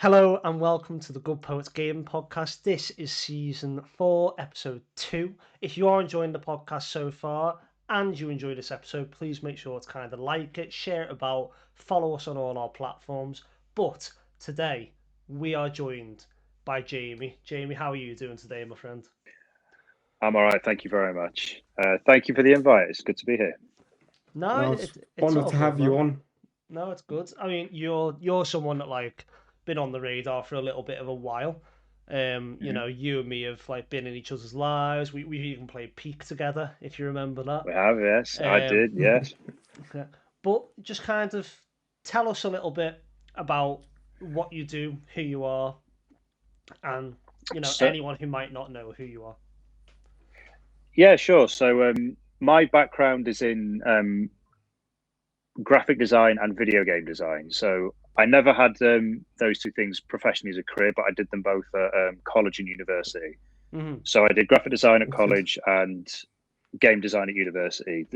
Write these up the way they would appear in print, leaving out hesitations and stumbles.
Hello and welcome to the Good Poets Gaming Podcast. This is season 4, episode 2. If you are enjoying the podcast so far and you enjoy this episode, please make sure to kind of like it, share it about, follow us on all our platforms. But today we are joined by Jamie. Jamie, how are you doing today, my friend? I'm all right, thank you very much. Thank you for the invite. It's good to be here. No, No, it's it's honoured all to good, have you man. on. No, it's good. I mean, you're someone that been on the radar for a little bit of a while. You and me have been in each other's lives. We even played Peak together, if you remember that. We have, yes, I Um, did, yes. yeah. But just kind of tell us a little bit about what you do, who you are, and So, anyone who might not know who you are. yeah, sure. So, my background is in graphic design and video game design. So, I never had those two things professionally as a career, but I did them both at college and university. Mm-hmm. So, I did graphic design at Wicked. college and game design at university.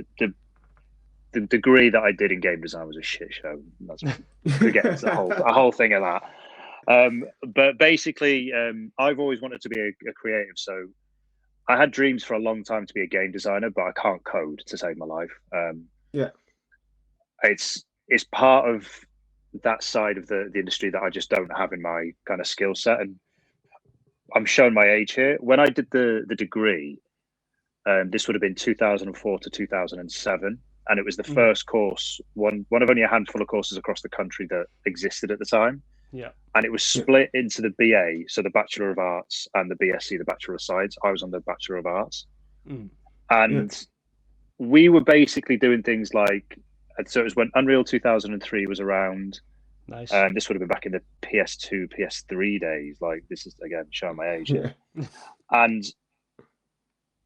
The degree that I did in game design was a shit show. Forget the whole thing of that. But basically, I've always wanted to be a creative. So I had dreams for a long time to be a game designer, but I can't code to save my life. Yeah. It's part of that side of the industry that I just don't have in my kind of skill set. And I'm showing my age here. When I did the degree, this would have been 2004 to 2007. And it was the first course, one of only a handful of courses across the country that existed at the time. Yeah. And it was split into the BA, so the Bachelor of Arts, and the BSc, the Bachelor of Science. I was on the Bachelor of Arts. And we were basically doing things like, so it was when Unreal 2003 was around. Nice. This would have been back in the PS2, PS3 days. Like, this is, again, showing my age here. And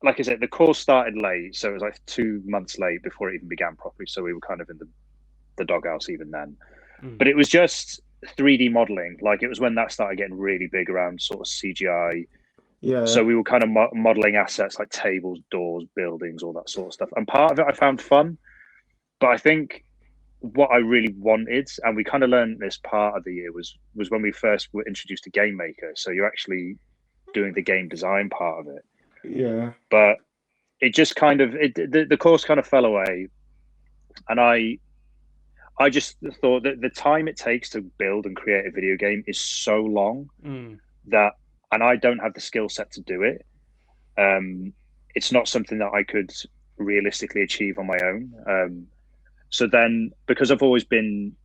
like I said, the course started late, so it was like 2 months late before it even began properly. So we were kind of in the doghouse even then. But it was just 3D modeling. Like, it was when that started getting really big around sort of CGI. Yeah. So we were kind of modeling assets like tables, doors, buildings, all that sort of stuff. And part of it I found fun. But I think what I really wanted, and we kind of learned this part of the year, was when we first were introduced to Game Maker. So you're actually doing the game design part of it. Yeah. But it just kind of the course kind of fell away, and I just thought that the time it takes to build and create a video game is so long that, and I don't have the skill set to do it. It's not something that I could realistically achieve on my own. So then, because I've always been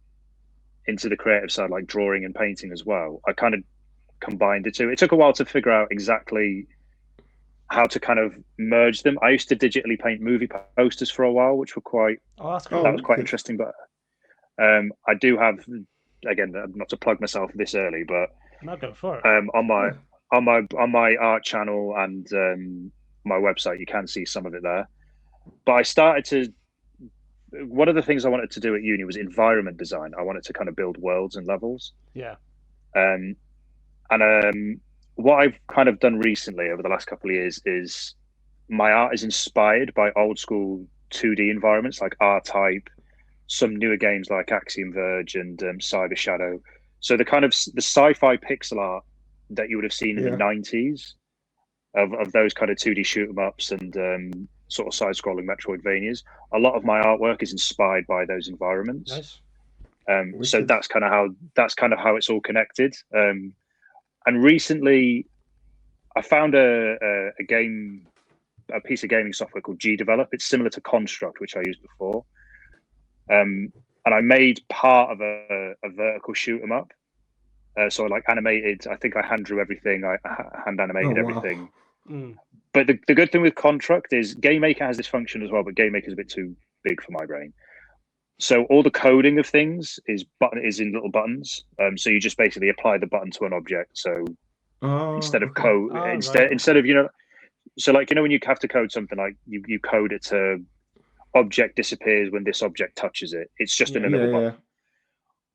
into the creative side, like drawing and painting as well, I kind of combined the two. It took a while to figure out exactly how to kind of merge them. I used to digitally paint movie posters for a while, which were quite That's that cool. was quite interesting. But I do have, again, not to plug myself this early, but Now go for it. on my art channel and my website, you can see some of it there. But I started to. One of the things I wanted to do at uni was environment design. I wanted to kind of build worlds and levels. Yeah. What I've kind of done recently over the last couple of years is my art is inspired by old school 2D environments like R-Type, some newer games like Axiom Verge and Cyber Shadow. So the kind of the sci-fi pixel art that you would have seen in the 90s of those kind of 2D shoot 'em ups and sort of side-scrolling Metroidvanias. A lot of my artwork is inspired by those environments. Nice. So that's kind of how it's all connected. And recently, I found a piece of gaming software called GDevelop. It's similar to Construct, which I used before. And I made part of a vertical shoot 'em up. So I animated. I think I hand drew everything. I hand animated everything. But the good thing with Construct is Game Maker has this function as well, but Game Maker is a bit too big for my brain. So all the coding of things is in little buttons. So you just basically apply the button to an object. So instead of code, instead of so when you have to code something, like you code it to object disappears when this object touches it. It's just in a little button.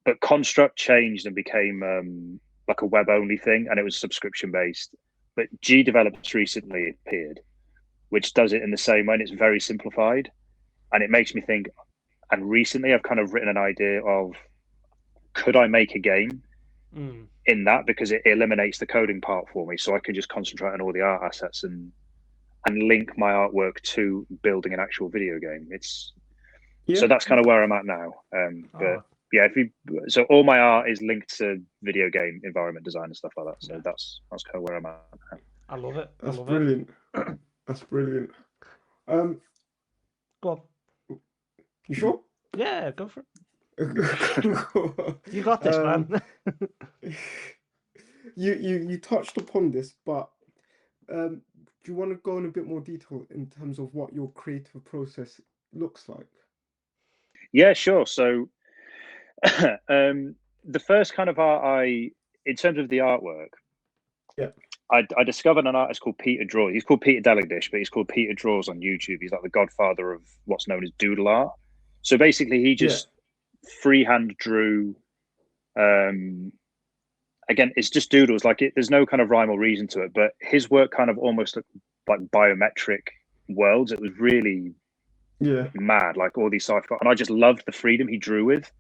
But Construct changed and became like a web only thing, and it was subscription based. But GDevelop's recently appeared, which does it in the same way, and it's very simplified. And it makes me think, and recently I've kind of written an idea of, could I make a game in that, because it eliminates the coding part for me, so I can just concentrate on all the art assets and link my artwork to building an actual video game. So that's kind of where I'm at now. But yeah, so all my art is linked to video game environment design and stuff like that. So that's kind of where I'm at now. I love it. That's brilliant. That's brilliant. Go on. You sure? Yeah, go for it. You You got this, man. You touched upon this, but do you want to go in a bit more detail in terms of what your creative process looks like? Yeah, sure. So the first kind of art in terms of the artwork, I discovered an artist called Peter Draw. He's called Peter Deligdish, but he's called Peter Draws on YouTube. He's like the godfather of what's known as doodle art. So basically, he just freehand drew. Again, it's just doodles. Like there's no kind of rhyme or reason to it, but his work kind of almost looked like biometric worlds. It was really mad, like all these sci-fi, and I just loved the freedom he drew with.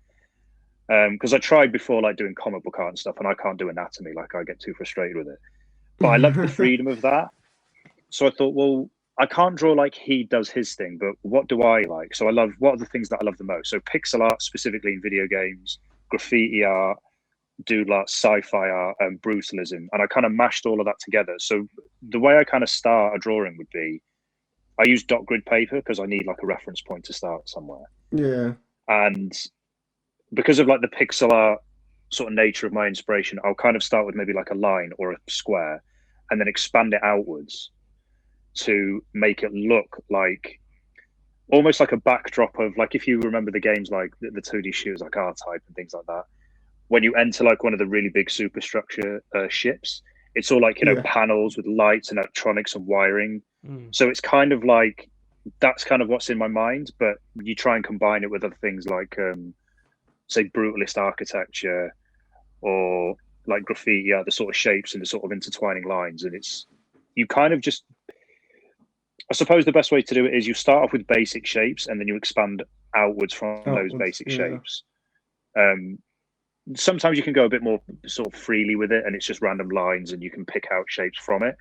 Because I tried before, like doing comic book art and stuff, and I can't do anatomy. Like I get too frustrated with it. But I love the freedom of that. So I thought, well, I can't draw like he does his thing, but what do I like? So what are the things that I love the most? So pixel art, specifically in video games, graffiti art, doodle art, sci-fi art, and brutalism. And I kind of mashed all of that together. So the way I kind of start a drawing would be, I use dot grid paper because I need like a reference point to start somewhere. Yeah. And because of like the pixel art sort of nature of my inspiration, I'll kind of start with maybe like a line or a square and then expand it outwards to make it look like almost like a backdrop of, like, if you remember the games like the 2D shooters like R-Type and things like that, when you enter like one of the really big superstructure ships, it's all like, panels with lights and electronics and wiring. So it's kind of like, that's kind of what's in my mind, but you try and combine it with other things like say brutalist architecture or like graffiti, the sort of shapes and the sort of intertwining lines. And you kind of just, I suppose the best way to do it is you start off with basic shapes and then you expand outwards from those basic shapes. Sometimes you can go a bit more sort of freely with it and it's just random lines and you can pick out shapes from it.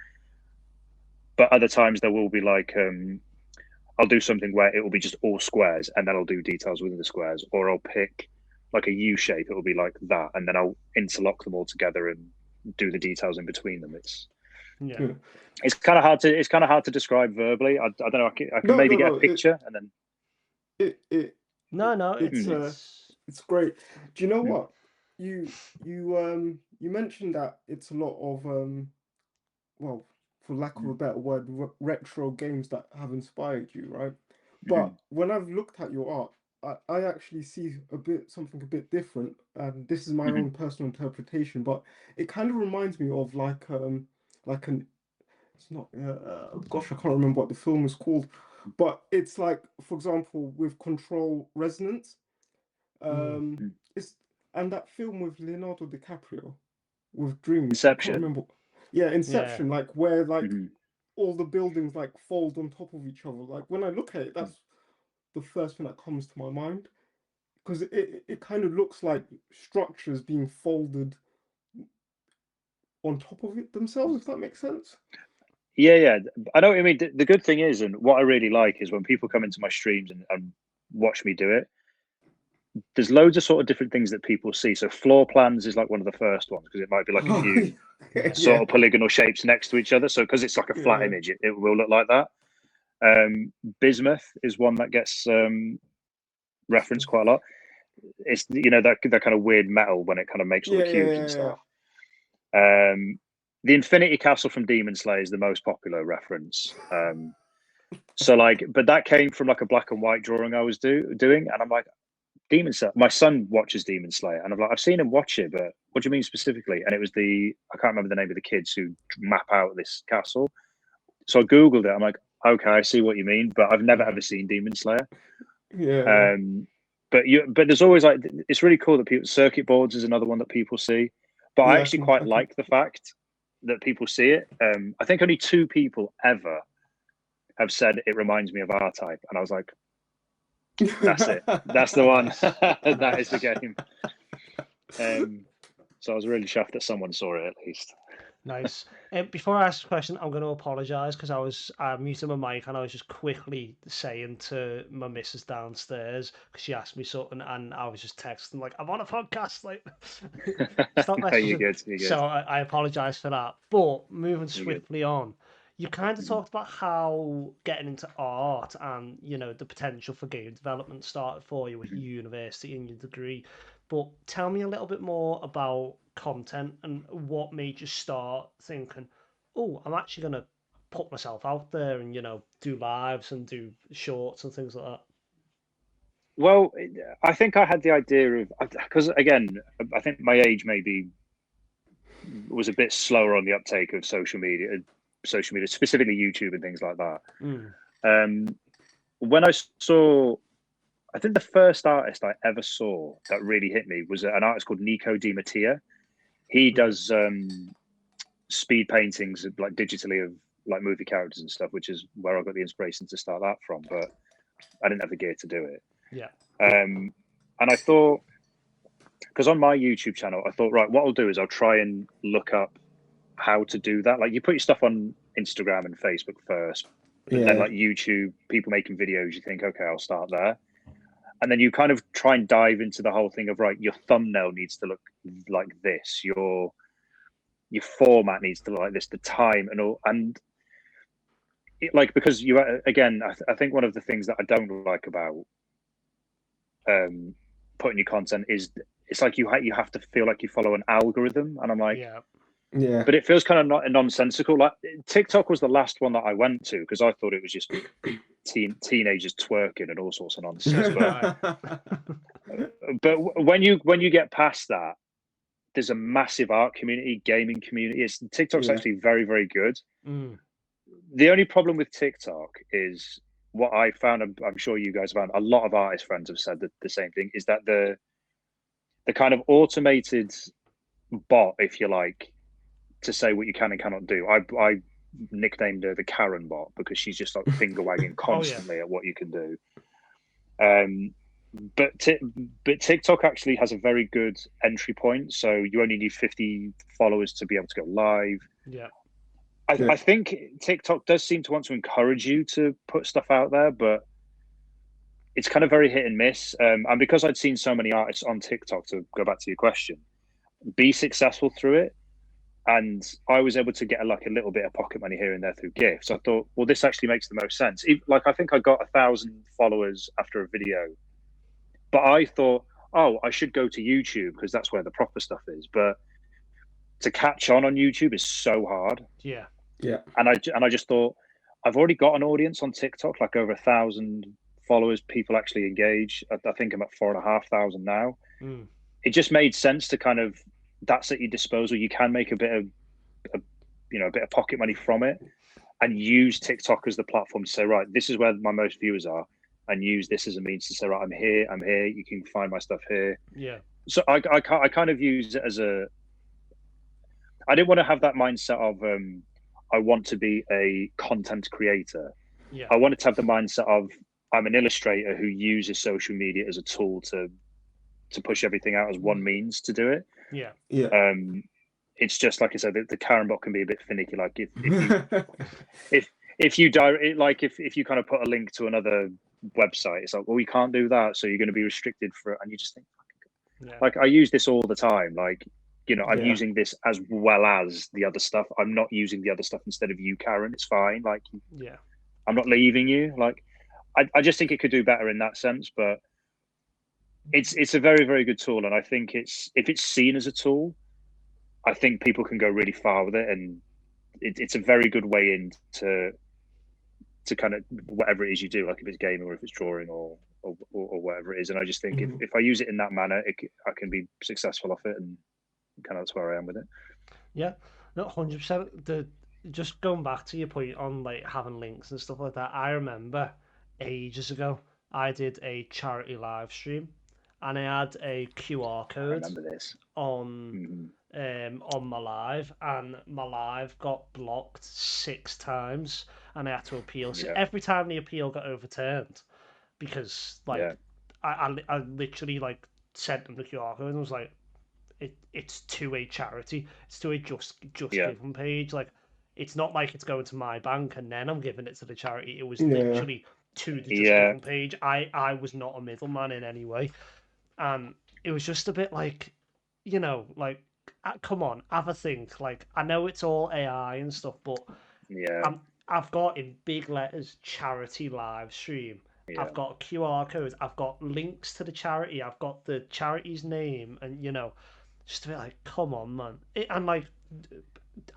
But other times there will be like, I'll do something where it will be just all squares and then I'll do details within the squares, or I'll pick like a U shape, it will be like that, and then I'll interlock them all together and do the details in between them. It's kind of hard to describe verbally. I don't know. I can maybe get a picture and then. It's great. Do you know what you mentioned that it's a lot of well, for lack of a better word, retro games that have inspired you, right? But when I've looked at your art, I actually see something a bit different, and this is my own personal interpretation. But it kind of reminds me of like an, it's not gosh, I can't remember what the film is called, but it's like, for example, with Control Resonance, it's and that film with Leonardo DiCaprio with Dreams. Inception. I can't remember. Yeah, Inception, like where like all the buildings like fold on top of each other. Like when I look at it, that's the first thing that comes to my mind, because it kind of looks like structures being folded on top of it themselves, if that makes sense. Yeah, I know what you mean. The good thing is, and what I really like, is when people come into my streams and watch me do it, there's loads of sort of different things that people see. So floor plans is like one of the first ones, because it might be like a few sort of polygonal shapes next to each other. So because it's like a flat image, it will look like that. Bismuth is one that gets referenced quite a lot. It's that kind of weird metal when it kind of makes all the cubes and stuff. The Infinity Castle from Demon Slayer is the most popular reference. So like, but that came from like a black and white drawing I was doing, and I'm like, Demon Slayer. My son watches Demon Slayer, and I'm like, I've seen him watch it, but what do you mean specifically? And it was I can't remember the name of the kids who map out this castle. So I googled it. I'm like, okay, I see what you mean, but I've never ever seen Demon Slayer. But there's always like, it's really cool that circuit boards is another one that people see. But I actually quite like the fact that people see it. I think only 2 people ever have said it reminds me of R-Type, and I was like, that's it. That's the one. That is the game. So I was really chuffed that someone saw it at least. Nice. Before I ask the question, I'm going to apologise because I muted my mic and I was just quickly saying to my missus downstairs because she asked me something and I was just texting like I'm on a podcast, like stop No, you're messaging. good. You're good. So I apologise for that. But moving You're good. swiftly on, you kind of Mhm. talked about how getting into art and the potential for game development started for you with Mhm. university and your degree. But tell me a little bit more about content and what made you start thinking, oh, I'm actually going to put myself out there and, do lives and do shorts and things like that. Well, I think I had the idea of, because again, I think my age maybe was a bit slower on the uptake of social media, specifically YouTube and things like that. Mm. Um, when I saw, I think the first artist I ever saw that really hit me was an artist called Nico Di Mattia. He Mm. does speed paintings like digitally of like movie characters and stuff, which is where I got the inspiration to start that from. But I didn't have the gear to do it. Yeah. And I thought, because on my YouTube channel, I thought, right, what I'll do is I'll try and look up how to do that. Like you put your stuff on Instagram and Facebook first, but then Yeah. like YouTube, people making videos, you think, okay, I'll start there. And then you kind of try and dive into the whole thing of, right, your thumbnail needs to look like this, your format needs to look like this, the time and all. And like, because you, again, I think one of the things that I don't like about putting your content is it's like you have to feel like you follow an algorithm. And I'm like, Yeah. Yeah. but it feels kind of not nonsensical. Like TikTok was the last one that I went to because I thought it was just teenagers twerking and all sorts of nonsense. But when you get past that, there's a massive art community, gaming community. TikTok's Yeah. actually very, very good. Mm. The only problem with TikTok is what I found. I'm sure you guys found. A lot of artist friends have said the same thing. Is that the kind of automated bot, if you like, to say what you can and cannot do. I nicknamed her the Karen bot because she's just like finger wagging Oh yeah. constantly at what you can do. But TikTok actually has a very good entry point. So you only need 50 followers to be able to go live. Yeah. I think TikTok does seem to want to encourage you to put stuff out there, but it's kind of very hit and miss. And because I'd seen so many artists on TikTok, to go back to your question, be successful through it, and I was able to get like a little bit of pocket money here and there through gifts. I thought, well, this actually makes the most sense. Like I think I got 1,000 followers after a video, but I thought, oh, I should go to YouTube because that's where the proper stuff is. But to catch on YouTube is so hard. Yeah. Yeah. And I just thought, I've already got an audience on TikTok, like over 1,000 followers, people actually engage. I think I'm at 4,500 now. Mm. It just made sense to kind of, that's at your disposal. You can make a bit of pocket money from it, and use TikTok as the platform to say, right, this is where my most viewers are, and use this as a means to say, right, I'm here. You can find my stuff here. Yeah. So I kind of use it as I didn't want to have that mindset of I want to be a content creator. Yeah. I wanted to have the mindset of I'm an illustrator who uses social media as a tool to push everything out as one means to do it. Yeah. Yeah. It's just like I said, the Karen bot can be a bit finicky. Like if you kind of put a link to another website, it's like, well, you can't do that, so you're going to be restricted for it, and you just think, Yeah. like, I use this all the time. Like, I'm Yeah. using this as well as the other stuff. I'm not using the other stuff instead of you, Karen. It's fine. Like, Yeah. I'm not leaving you. Like, I just think it could do better in that sense, but it's a very, very good tool, and I think if it's seen as a tool, I think people can go really far with it, and it's a very good way in to kind of whatever it is you do, like if it's gaming or if it's drawing or whatever it is. And I just think Mhm. if I use it in that manner, I can be successful off it, and kind of that's where I am with it. Yeah. No, 100%. Just going back to your point on like having links and stuff like that, I remember ages ago I did a charity live stream and I had a QR I code remember this. on my live, and my live got blocked 6 times and I had to appeal. So Yeah. every time the appeal got overturned, because like Yeah. I literally like sent them the QR code and was like, it's to a charity. It's to a just Yeah. giving page. Like, it's not like it's going to my bank and then I'm giving it to the charity. It was Yeah. literally to the just Yeah. giving page. I was not a middleman in any way, and it was just a bit like, like, come on, have a think. Like, I know it's all AI and stuff, but Yeah. I've got in big letters charity live stream. Yeah. I've got QR codes. I've got links to the charity. I've got the charity's name, and just a bit like, come on, man. And like,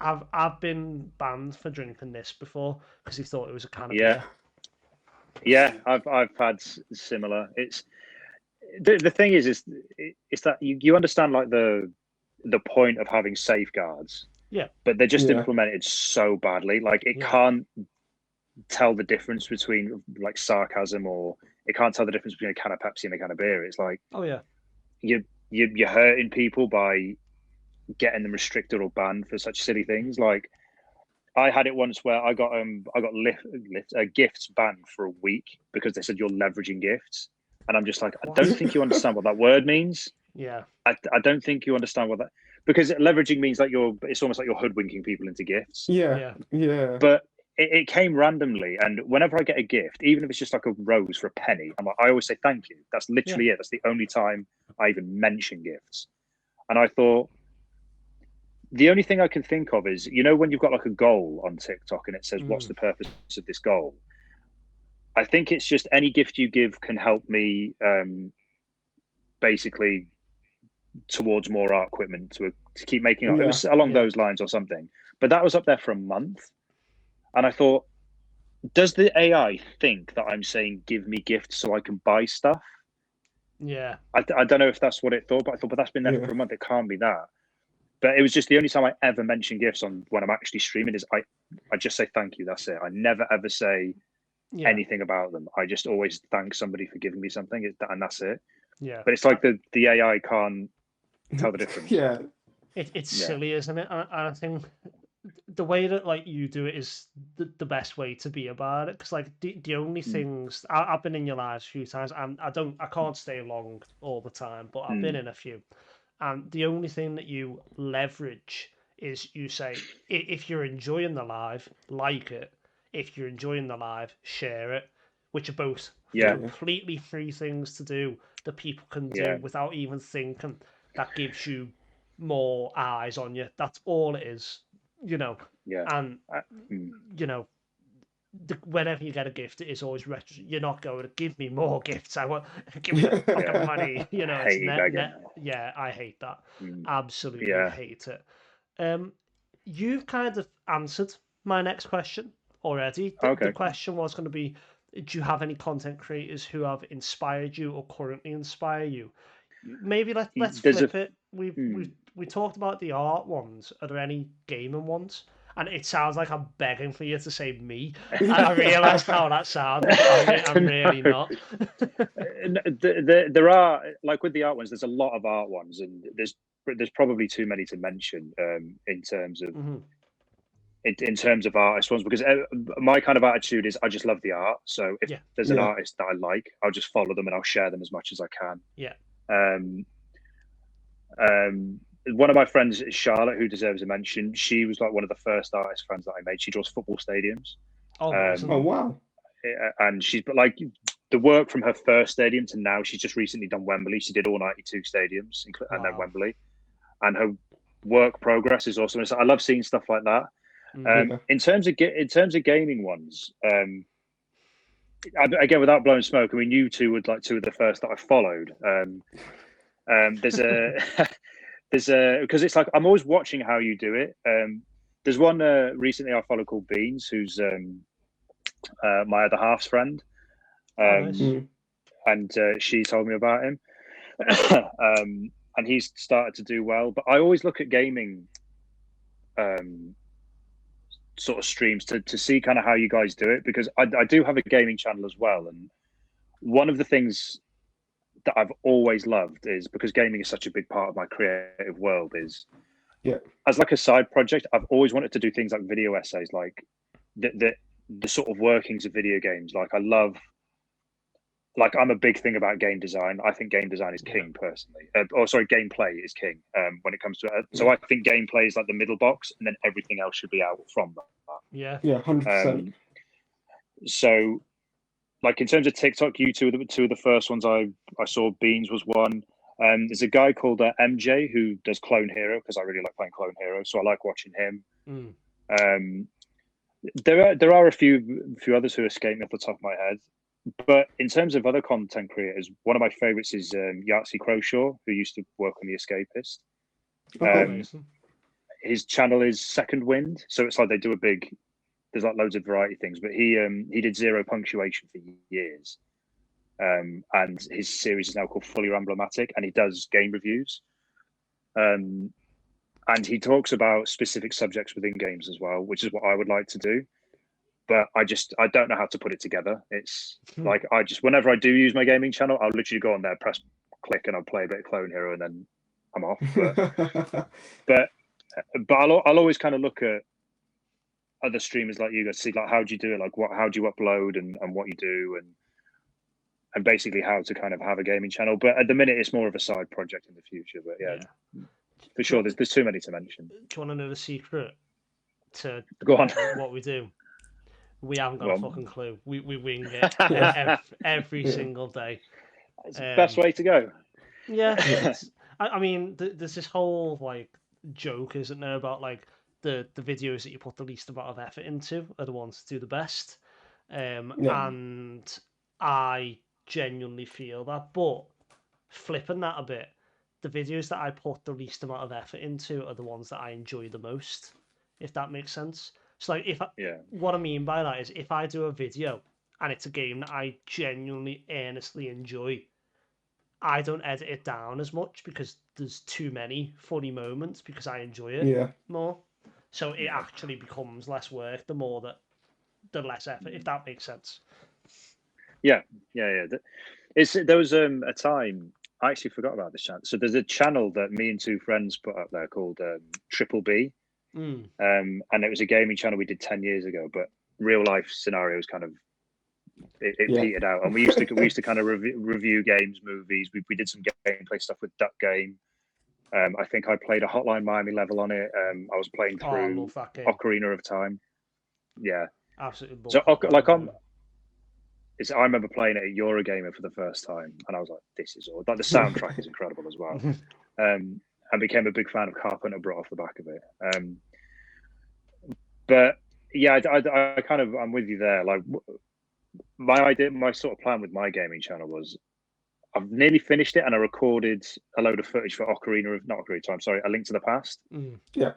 I've been banned for drinking this before because he thought it was a can of Yeah. beer. Yeah, I've had similar. It's the thing is it's that you understand like the point of having safeguards, Yeah. but they're just Yeah. implemented so badly. Like it Yeah. can't tell the difference between like sarcasm, or it can't tell the difference between a can of Pepsi and a can of beer. It's like, Oh yeah. you're hurting people by getting them restricted or banned for such silly things. Like I had it once where I got gifts banned for a week because they said you're leveraging gifts, and I'm just like, I don't think you understand what that word means. Yeah. I don't think you understand what that, because leveraging means like it's almost like you're hoodwinking people into gifts. Yeah. Yeah. But it came randomly, and whenever I get a gift, even if it's just like a rose for a penny, I always say thank you. That's literally it. That's the only time I even mention gifts. And I thought, the only thing I can think of is, when you've got like a goal on TikTok and it says, what's the purpose of this goal? I think it's just any gift you give can help me basically towards more art equipment to keep making art. It was along those lines or something. But that was up there for a month. And I thought, does the AI think that I'm saying, give me gifts so I can buy stuff? Yeah. I don't know if that's what it thought, but I thought, but that's been there for a month. It can't be that. But it was just the only time I ever mention gifts on when I'm actually streaming is I just say thank you. That's it. I never ever say anything about them. I just always thank somebody for giving me something, and that's it. Yeah. But it's like the AI can't tell the difference. Yeah. It's silly, isn't it? And I think the way that like you do it is the best way to be about it, because like the only things I've been in your lives a few times, and I can't stay long all the time, but I've been in a few, and the only thing that you leverage is you say, if you're enjoying the live, like it. If you're enjoying the live, share it, which are both completely free things to do that people can do without even thinking. That gives you more eyes on you. That's all it is, And whenever you get a gift, it is always retro. You're not going to give me more gifts. I want give me the fucking money. It's I hate that. Absolutely hate it. You've kind of answered my next question already. The question was going to be, do you have any content creators who have inspired you or currently inspire you? Maybe let's flip it. We talked about the art ones. Are there any gaming ones? And it sounds like I'm begging for you to say me. And I realised how that sounds. I'm really not. There are, like with the art ones, there's a lot of art ones, and there's probably too many to mention in terms of in terms of artist ones, because my kind of attitude is I just love the art. So if there's an artist that I like, I'll just follow them and I'll share them as much as I can. Yeah. One of my friends, Charlotte, who deserves a mention, she was like one of the first artist friends that I made. She draws football stadiums. Oh wow! And she's like the work from her first stadium to now. She's just recently done Wembley. She did all 92 stadiums and then Wembley, and her work progress is awesome. So I love seeing stuff like that. In terms of gaming ones, again, without blowing smoke, I mean, you two were like two of the first that I followed. There's because it's like I'm always watching how you do it. There's one recently I followed called Beans, who's my other half's friend, and she told me about him, and he's started to do well. But I always look at gaming sort of streams to see kind of how you guys do it, because I do have a gaming channel as well, and one of the things that I've always loved is, because gaming is such a big part of my creative world, is as like a side project, I've always wanted to do things like video essays, like the sort of workings of video games. Like I love like I'm a big thing about game design. I think game design is king personally. Gameplay is king when it comes to it. So I think gameplay is like the middle box, and then everything else should be out from that. Yeah. Yeah, 100%. So, like in terms of TikTok, you two are the first ones I saw. Beans was one. There's a guy called MJ who does Clone Hero because I really like playing Clone Hero, so I like watching him. There are a few others who escape me off the top of my head, but in terms of other content creators, one of my favorites is Yahtzee Croshaw, who used to work on The Escapist. His channel is Second Wind, so it's like they do a big. There's like loads of variety things, but he did zero punctuation for years, and his series is now called Fully Ramblomatic, and he does game reviews. And he talks about specific subjects within games as well, which is what I would like to do. But I don't know how to put it together. It's like whenever I do use my gaming channel, I'll literally go on there, press click, and I'll play a bit of Clone Hero, and then I'm off. But I'll always kind of look at other streamers like you guys, see like how do you do it, like how do you upload and what you do, and basically how to kind of have a gaming channel. But at the minute, it's more of a side project in the future. But yeah. For sure, there's too many to mention. Do you want to know the secret to Go on. What we do? We haven't got a fucking clue. We wing it every single day. It's the best way to go. Yeah. I mean, there's this whole like joke, isn't there, about like the videos that you put the least amount of effort into are the ones that do the best. And I genuinely feel that. But flipping that a bit, the videos that I put the least amount of effort into are the ones that I enjoy the most, if that makes sense. So like what I mean by that is if I do a video and it's a game that I genuinely earnestly enjoy, I don't edit it down as much because there's too many funny moments because I enjoy it more. So it actually becomes less work the less effort, if that makes sense. Yeah. There was a time I actually forgot about this channel. So there's a channel that me and two friends put up there called Triple B, and it was a gaming channel we did 10 years ago. But real life scenarios kind of it petered out, and we used to kind of review games, movies. We did some gameplay stuff with Duck Game. I think I played a Hotline Miami level on it. I was playing through Ocarina of Time. Yeah, absolutely. So I remember playing it at Eurogamer for the first time, and I was like, "This is all." Like the soundtrack is incredible as well. I became a big fan of Carpenter Brut off the back of it. But yeah, I kind of I'm with you there. Like my sort of plan with my gaming channel was I've nearly finished it, and I recorded a load of footage for A Link to the Past. Yeah.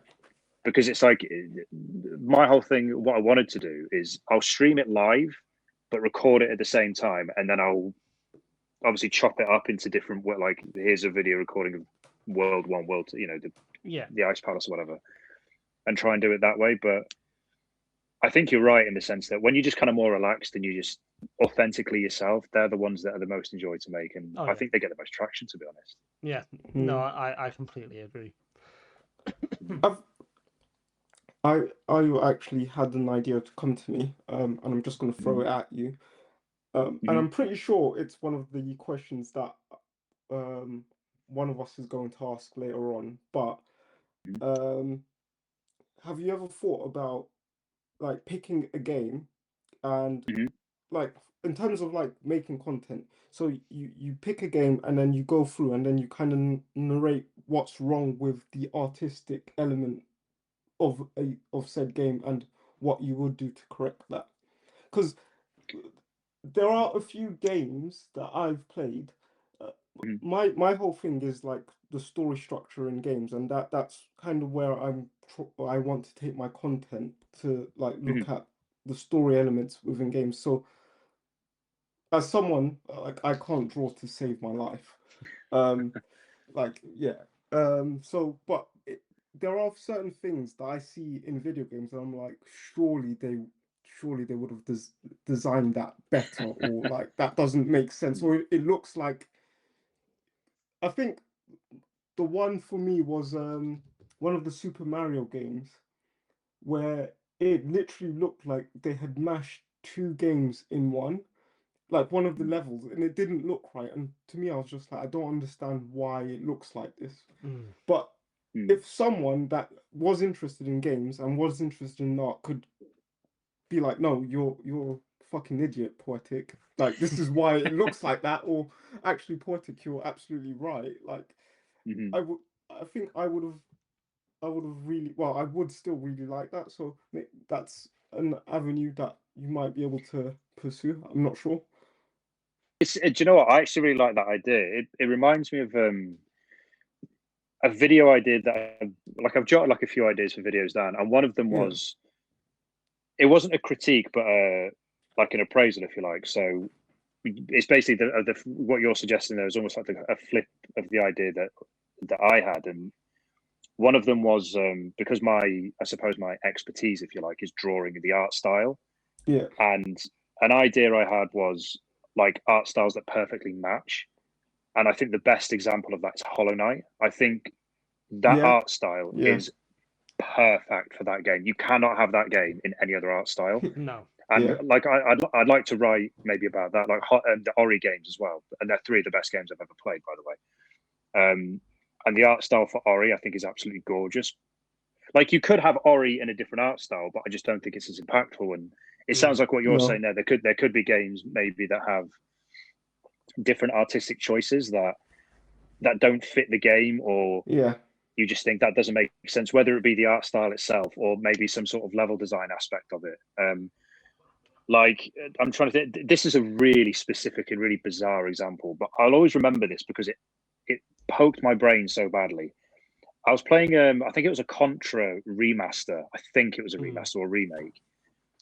Because it's like my whole thing. What I wanted to do is I'll stream it live, but record it at the same time, and then I'll obviously chop it up into different. Like here's a video recording of World 1, World 2, the Ice Palace or whatever, and try and do it that way. But I think you're right in the sense that when you're just kind of more relaxed and you just authentically yourself, they're the ones that are the most enjoyed to make, and I think they get the most traction, to be honest. Yeah, no, I completely agree. I actually had an idea to come to me, and I'm just going to throw it at you. And I'm pretty sure it's one of the questions that one of us is going to ask later on. But have you ever thought about like picking a game and like in terms of like making content? So you pick a game and then you go through and then you kind of narrate what's wrong with the artistic element of said game and what you would do to correct that, because there are a few games that I've played. My whole thing is like the story structure in games, and that's kind of where I want to take my content to like look at the story elements within games. So as someone like I can't draw to save my life, but there are certain things that I see in video games and I'm like, surely they would have designed that better, or like that doesn't make sense, or it looks like. I think the one for me was one of the Super Mario games where it literally looked like they had mashed two games in one, like one of the levels, and it didn't look right. And to me, I was just like, I don't understand why it looks like this. But if someone that was interested in games and was interested in art could be like, no, you're fucking idiot, Poetic. Like, this is why it looks like that, or actually, Poetic, you're absolutely right. Like, I think I would have really, well, I would still really like that. So that's an avenue that you might be able to pursue. I'm not sure. Do you know what? I actually really like that idea. It reminds me of a video I did that I've jotted like a few ideas for videos down, and one of them was, it wasn't a critique, but like an appraisal, if you like. So it's basically what you're suggesting there is almost like a flip of the idea that I had, and one of them was because I suppose my expertise, if you like, is drawing the art style. Yeah. And an idea I had was like art styles that perfectly match. And I think the best example of that is Hollow Knight. I think that art style is perfect for that game. You cannot have that game in any other art style. No. And like I'd like to write maybe about that, like the Ori games as well. And they're 3 of the best games I've ever played, by the way. And the art style for Ori, I think, is absolutely gorgeous. Like you could have Ori in a different art style, but I just don't think it's as impactful. And it sounds like what you're saying there. There could be games maybe that have different artistic choices that don't fit the game, or you just think that doesn't make sense, whether it be the art style itself or maybe some sort of level design aspect of it. Like I'm trying to think, this is a really specific and really bizarre example, but I'll always remember this because it poked my brain so badly. I was playing I think it was a Contra remaster. I think it was a remaster or remake.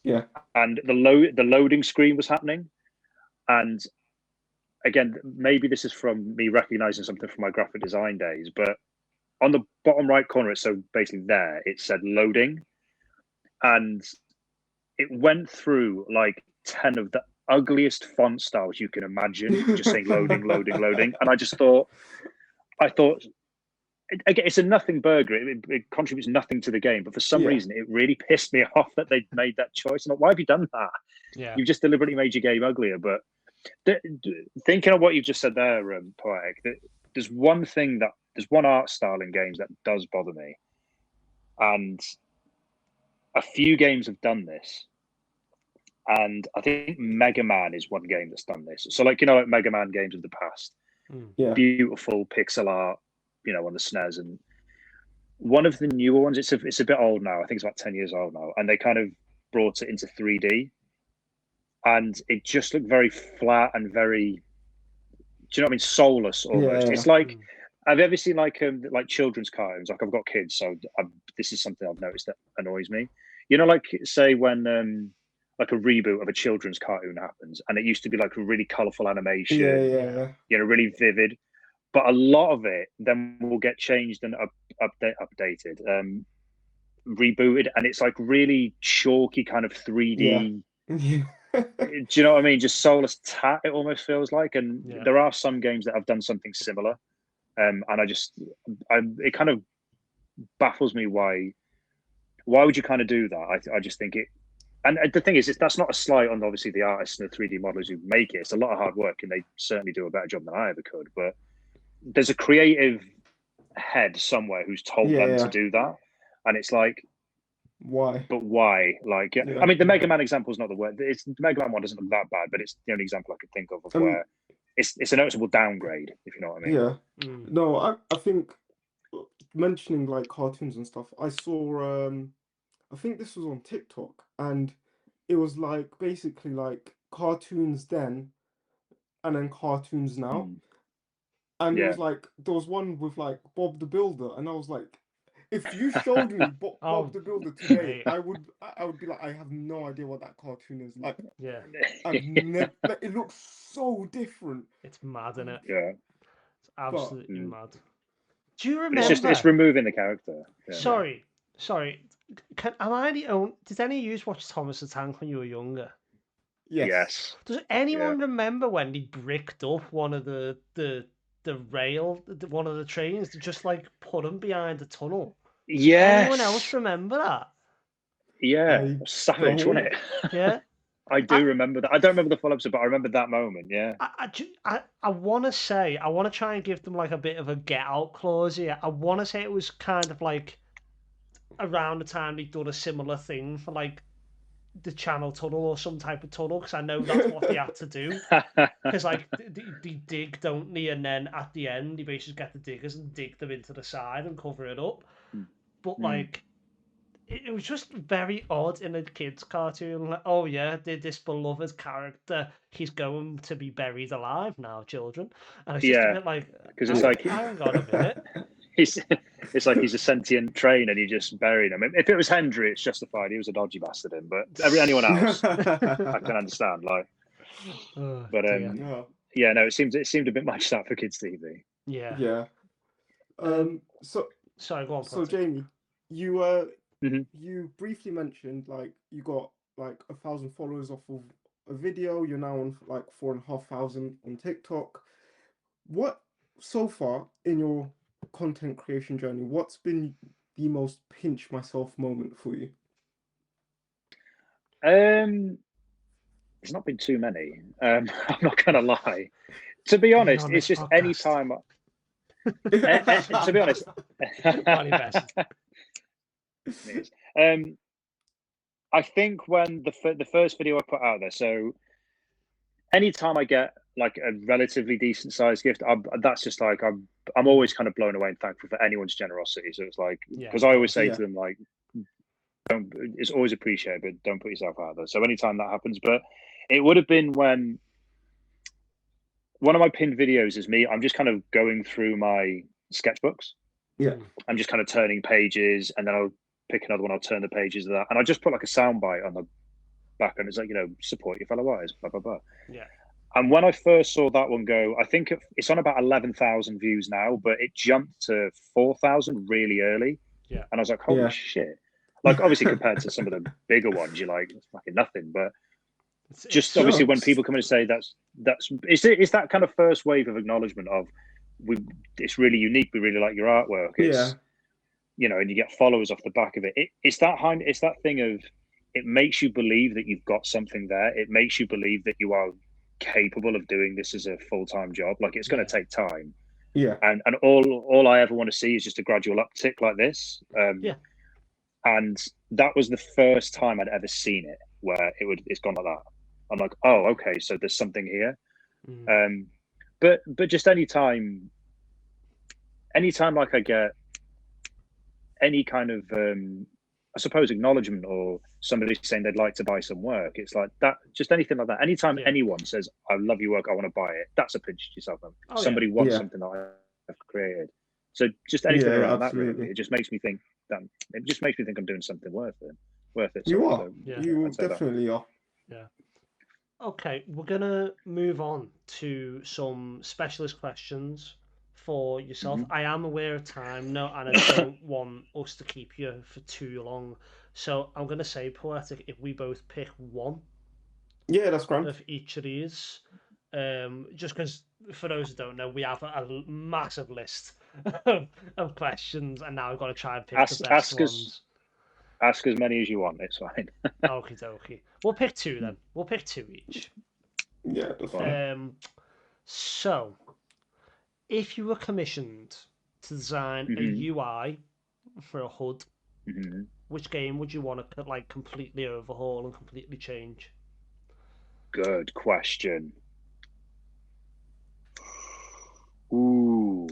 Yeah. And the loading screen was happening. And again, maybe this is from me recognizing something from my graphic design days, but on the bottom right corner, so basically there, it said loading. And it went through like 10 of the ugliest font styles you can imagine, just saying loading, loading, loading. And I thought, again, it's a nothing burger. It contributes nothing to the game, but for some reason, it really pissed me off that they made that choice. I'm like, why have you done that? Yeah. You've just deliberately made your game uglier. But thinking of what you've just said there, Poetic, there's one art style in games that does bother me, and a few games have done this. And I think Mega Man is one game that's done this. So, like, like Mega Man games of the past, beautiful pixel art, on the SNES. And one of the newer ones, it's a bit old now. I think it's about 10 years old now. And they kind of brought it into 3D. And it just looked very flat and very, do you know what I mean? Soulless almost. It's like, have you ever seen like children's cartoons? Like I've got kids, so this is something I've noticed that annoys me. Like say when like a reboot of a children's cartoon happens, and it used to be like a really colorful animation, really vivid. But a lot of it then will get changed and updated, rebooted, and it's like really chalky kind of 3D. Do you know what I mean? Just soulless tat, it almost feels like. And there are some games that have done something similar. And it kind of baffles me why would you kind of do that? I just think it, and the thing is, that's not a slight on obviously the artists and the 3D modelers who make it. It's a lot of hard work, and they certainly do a better job than I ever could. But there's a creative head somewhere who's told them to do that, and it's like, why? But why? Like, I mean, the Mega Man example is not the word. It's the Mega Man one doesn't look that bad, but it's the only example I could think of where it's a noticeable downgrade, if you know what I mean. Yeah. No, I think mentioning like cartoons and stuff, I saw I think this was on TikTok, and it was like basically like cartoons then and then cartoons now. And it was like there was one with like Bob the Builder, and I was like, if you showed me Bob the Builder today, I would be like, I have no idea what that cartoon is like. Yeah. I've never. Like, it looks so different. It's mad, isn't it? Yeah. It's absolutely mad. Do you remember? It's removing the character. Yeah. Sorry. Am I the only? Did any of you watch Thomas the Tank when you were younger? Yes. Does anyone remember when they bricked up one of the rail, one of the trains, to just like put him behind the tunnel? Yes. Anyone else remember that? Yeah. Savage, wasn't it? Yeah. I do remember that. I don't remember the full episode, but I remember that moment. Yeah. I want to say, I want to try and give them like a bit of a get out clause here. I want to say it was kind of like around the time they'd done a similar thing for like the channel tunnel or some type of tunnel, because I know that's what they had to do. Because like they dig, don't they? And then at the end, you basically get the diggers and dig them into the side and cover it up. But like, it was just very odd in a kids' cartoon. Like, oh yeah, this beloved character, he's going to be buried alive now, children. And it's just a bit like, because it's like, hang on a minute. It's like he's a sentient train and you just buried him. If it was Hendry, it's justified. He was a dodgy bastard, but anyone else, I can understand. Like, but yeah, no, it seemed a bit much that for kids' TV. Yeah. Yeah. So sorry, go on. So Jamie, you you briefly mentioned like you got like 1,000 followers off of a video. You're now on like 4,500 on TikTok. What so far in your content creation journey, what's been the most pinch myself moment for you? There's not been too many. I'm not gonna lie. To be honest, it's just any time. To be honest, I think when the first video I put out there, so anytime I get like a relatively decent sized gift, that's just like I'm always kind of blown away and thankful for anyone's generosity. So it's like, because I always say to them like, it's always appreciated, but don't put yourself out there. So anytime that happens, but it would have been when one of my pinned videos is me. I'm just kind of going through my sketchbooks. Yeah. I'm just kind of turning pages, and then I'll pick another one. I'll turn the pages of that, and I just put like a soundbite on the back, and it's like, support your fellow artists, blah blah blah. Yeah. And when I first saw that one go, I think it's on about 11,000 views now, but it jumped to 4,000 really early. Yeah. And I was like, holy shit! Like, obviously compared to some of the bigger ones, you're like, it's fucking nothing, but. Just obviously when people come in and say it's that kind of first wave of acknowledgement of it's really unique, we really like your artwork, it's and you get followers off the back of it. It's that thing of, it makes you believe that you've got something there. It makes you believe that you are capable of doing this as a full-time job. Like, it's going to take time, and all I ever want to see is just a gradual uptick like this. And that was the first time I'd ever seen it where it's gone like that. I'm like, oh, okay, so there's something here. But just anytime like I get any kind of I suppose acknowledgement, or somebody saying they'd like to buy some work, it's like that, just anything like that. Anytime anyone says, I love your work, I want to buy it, that's a pinch to yourself. Somebody wants something that I've created. So just anything around that, really, it just makes me think I'm doing something worth it. You are. So, you definitely are. Yeah. Okay, we're gonna move on to some specialist questions for yourself. I am aware of time now, and I don't want us to keep you for too long. So I'm gonna say, Poetic, if we both pick one. Yeah, that's great. Of each of these, just because for those who don't know, we have a massive list of questions, and now we've got to try and pick the best ones. Ask as many as you want. It's fine. Okie dokie. We'll pick two then. We'll pick two each. Yeah, that's fine. So, if you were commissioned to design a UI for a HUD, which game would you want to like completely overhaul and completely change? Good question. Ooh.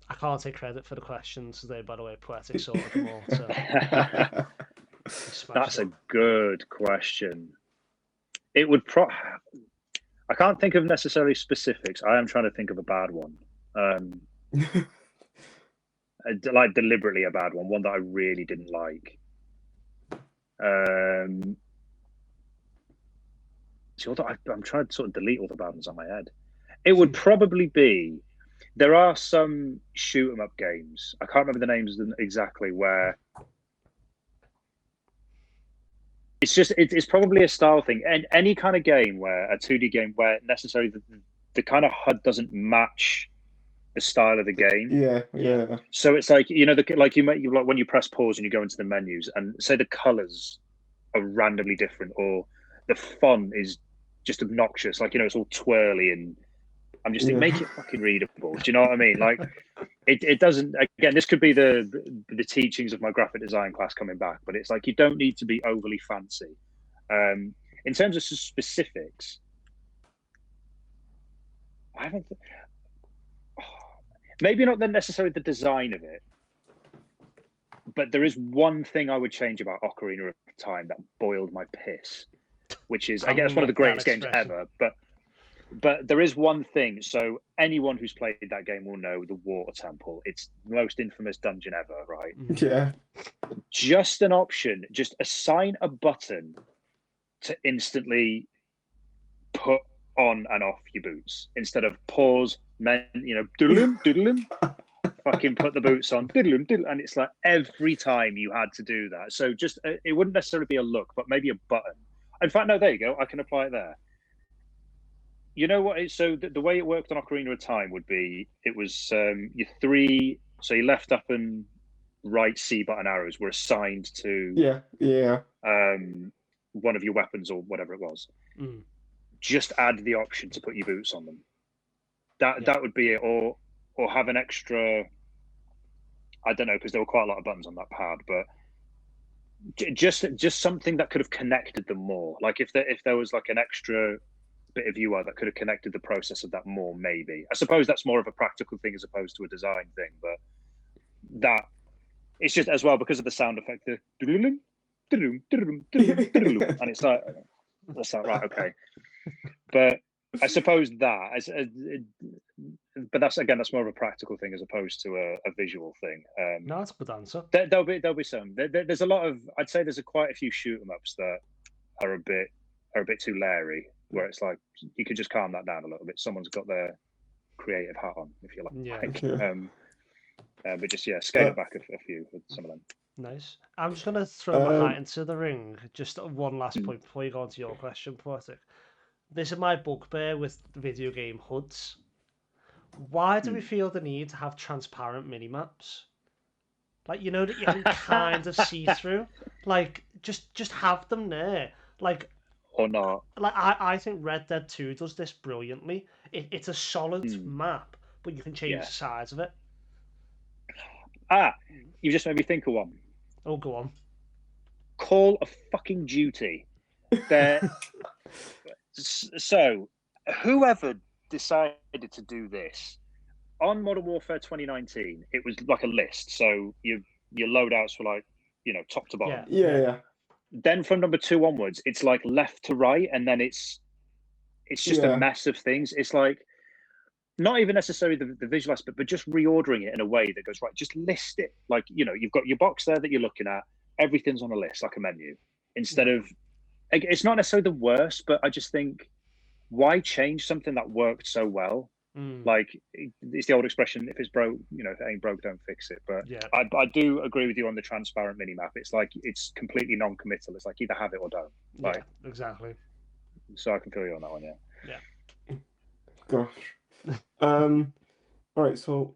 I can't take credit for the questions today, by the way. Poetic sorted them all. So. That's a good question. It would I can't think of necessarily specifics. I am trying to think of a bad one. Like deliberately a bad one that I really didn't like. I'm trying to sort of delete all the bad ones on my head. It would probably be, there are some shoot 'em up games, I can't remember the names of them exactly, where it's probably a style thing. And any kind of game where a 2D game where necessarily the kind of HUD doesn't match the style of the game. Yeah. So it's like, like when you press pause and you go into the menus, and say the colors are randomly different, or the font is just obnoxious. Like, it's all twirly, and I'm just thinking, make it fucking readable. Do you know what I mean? Like, it doesn't. Again, this could be the teachings of my graphic design class coming back, but it's like you don't need to be overly fancy. In terms of specifics, I haven't. Maybe not necessarily the design of it, but there is one thing I would change about Ocarina of Time that boiled my piss, which is, I guess, one of the greatest games ever. But there is one thing. So anyone who's played that game will know the Water Temple. It's the most infamous dungeon ever, right? Yeah. Just an option. Just assign a button to instantly put on and off your boots instead of pause, doodle-im, doodle-im, fucking put the boots on, doodle-im, doodle, and it's like every time you had to do that. So just, it wouldn't necessarily be a look, but maybe a button. In fact, no, there you go. I can apply it there. You know what? So the way it worked on Ocarina of Time would be, it was your three, so your left, up, and right C button arrows were assigned to one of your weapons or whatever it was. Just add the option to put your boots on them. That would be it, or have an extra. I don't know, because there were quite a lot of buttons on that pad, but just something that could have connected them more. Like if there was like an extra bit of UI that could have connected the process of that more, maybe. I suppose that's more of a practical thing as opposed to a design thing, but that it's just as well because of the sound effect, the and it's like, that's not right, okay. But I suppose that, but that's more of a practical thing as opposed to a visual thing. No, that's a good answer. There'll be some. There's a lot of. I'd say there's quite a few shoot 'em ups that are a bit too leery, where it's like you could just calm that down a little bit. Someone's got their creative hat on, if you like. Yeah. But just scale it back a few with some of them. Nice. I'm just gonna throw my hat into the ring. Just one last point before you go on to your question, Poetic. This is my bugbear with video game HUDs. Why do we feel the need to have transparent mini-maps? Like, that you can kind of see through. Like, just have them there. Like, or not. Like, I think Red Dead 2 does this brilliantly. It's a solid map, but you can change the size of it. You just made me think of one. Oh, go on. Call of fucking Duty. So, whoever decided to do this on Modern Warfare 2019, it was like a list. So your loadouts were like, top to bottom. Yeah. Then from number 2 onwards, it's like left to right, and then it's just a mess of things. It's like not even necessarily the visual aspect, but just reordering it in a way that goes, right, just list it. Like, you've got your box there that you're looking at. Everything's on a list, like a menu. Instead of, it's not necessarily the worst, but I just think, why change something that worked so well? Like, it's the old expression, if it's broke, if it ain't broke, don't fix it. But I do agree with you on the transparent minimap. It's like, it's completely non-committal. It's like, either have it or don't. Like, exactly. So I can feel you on that one, yeah. Gosh. All right, so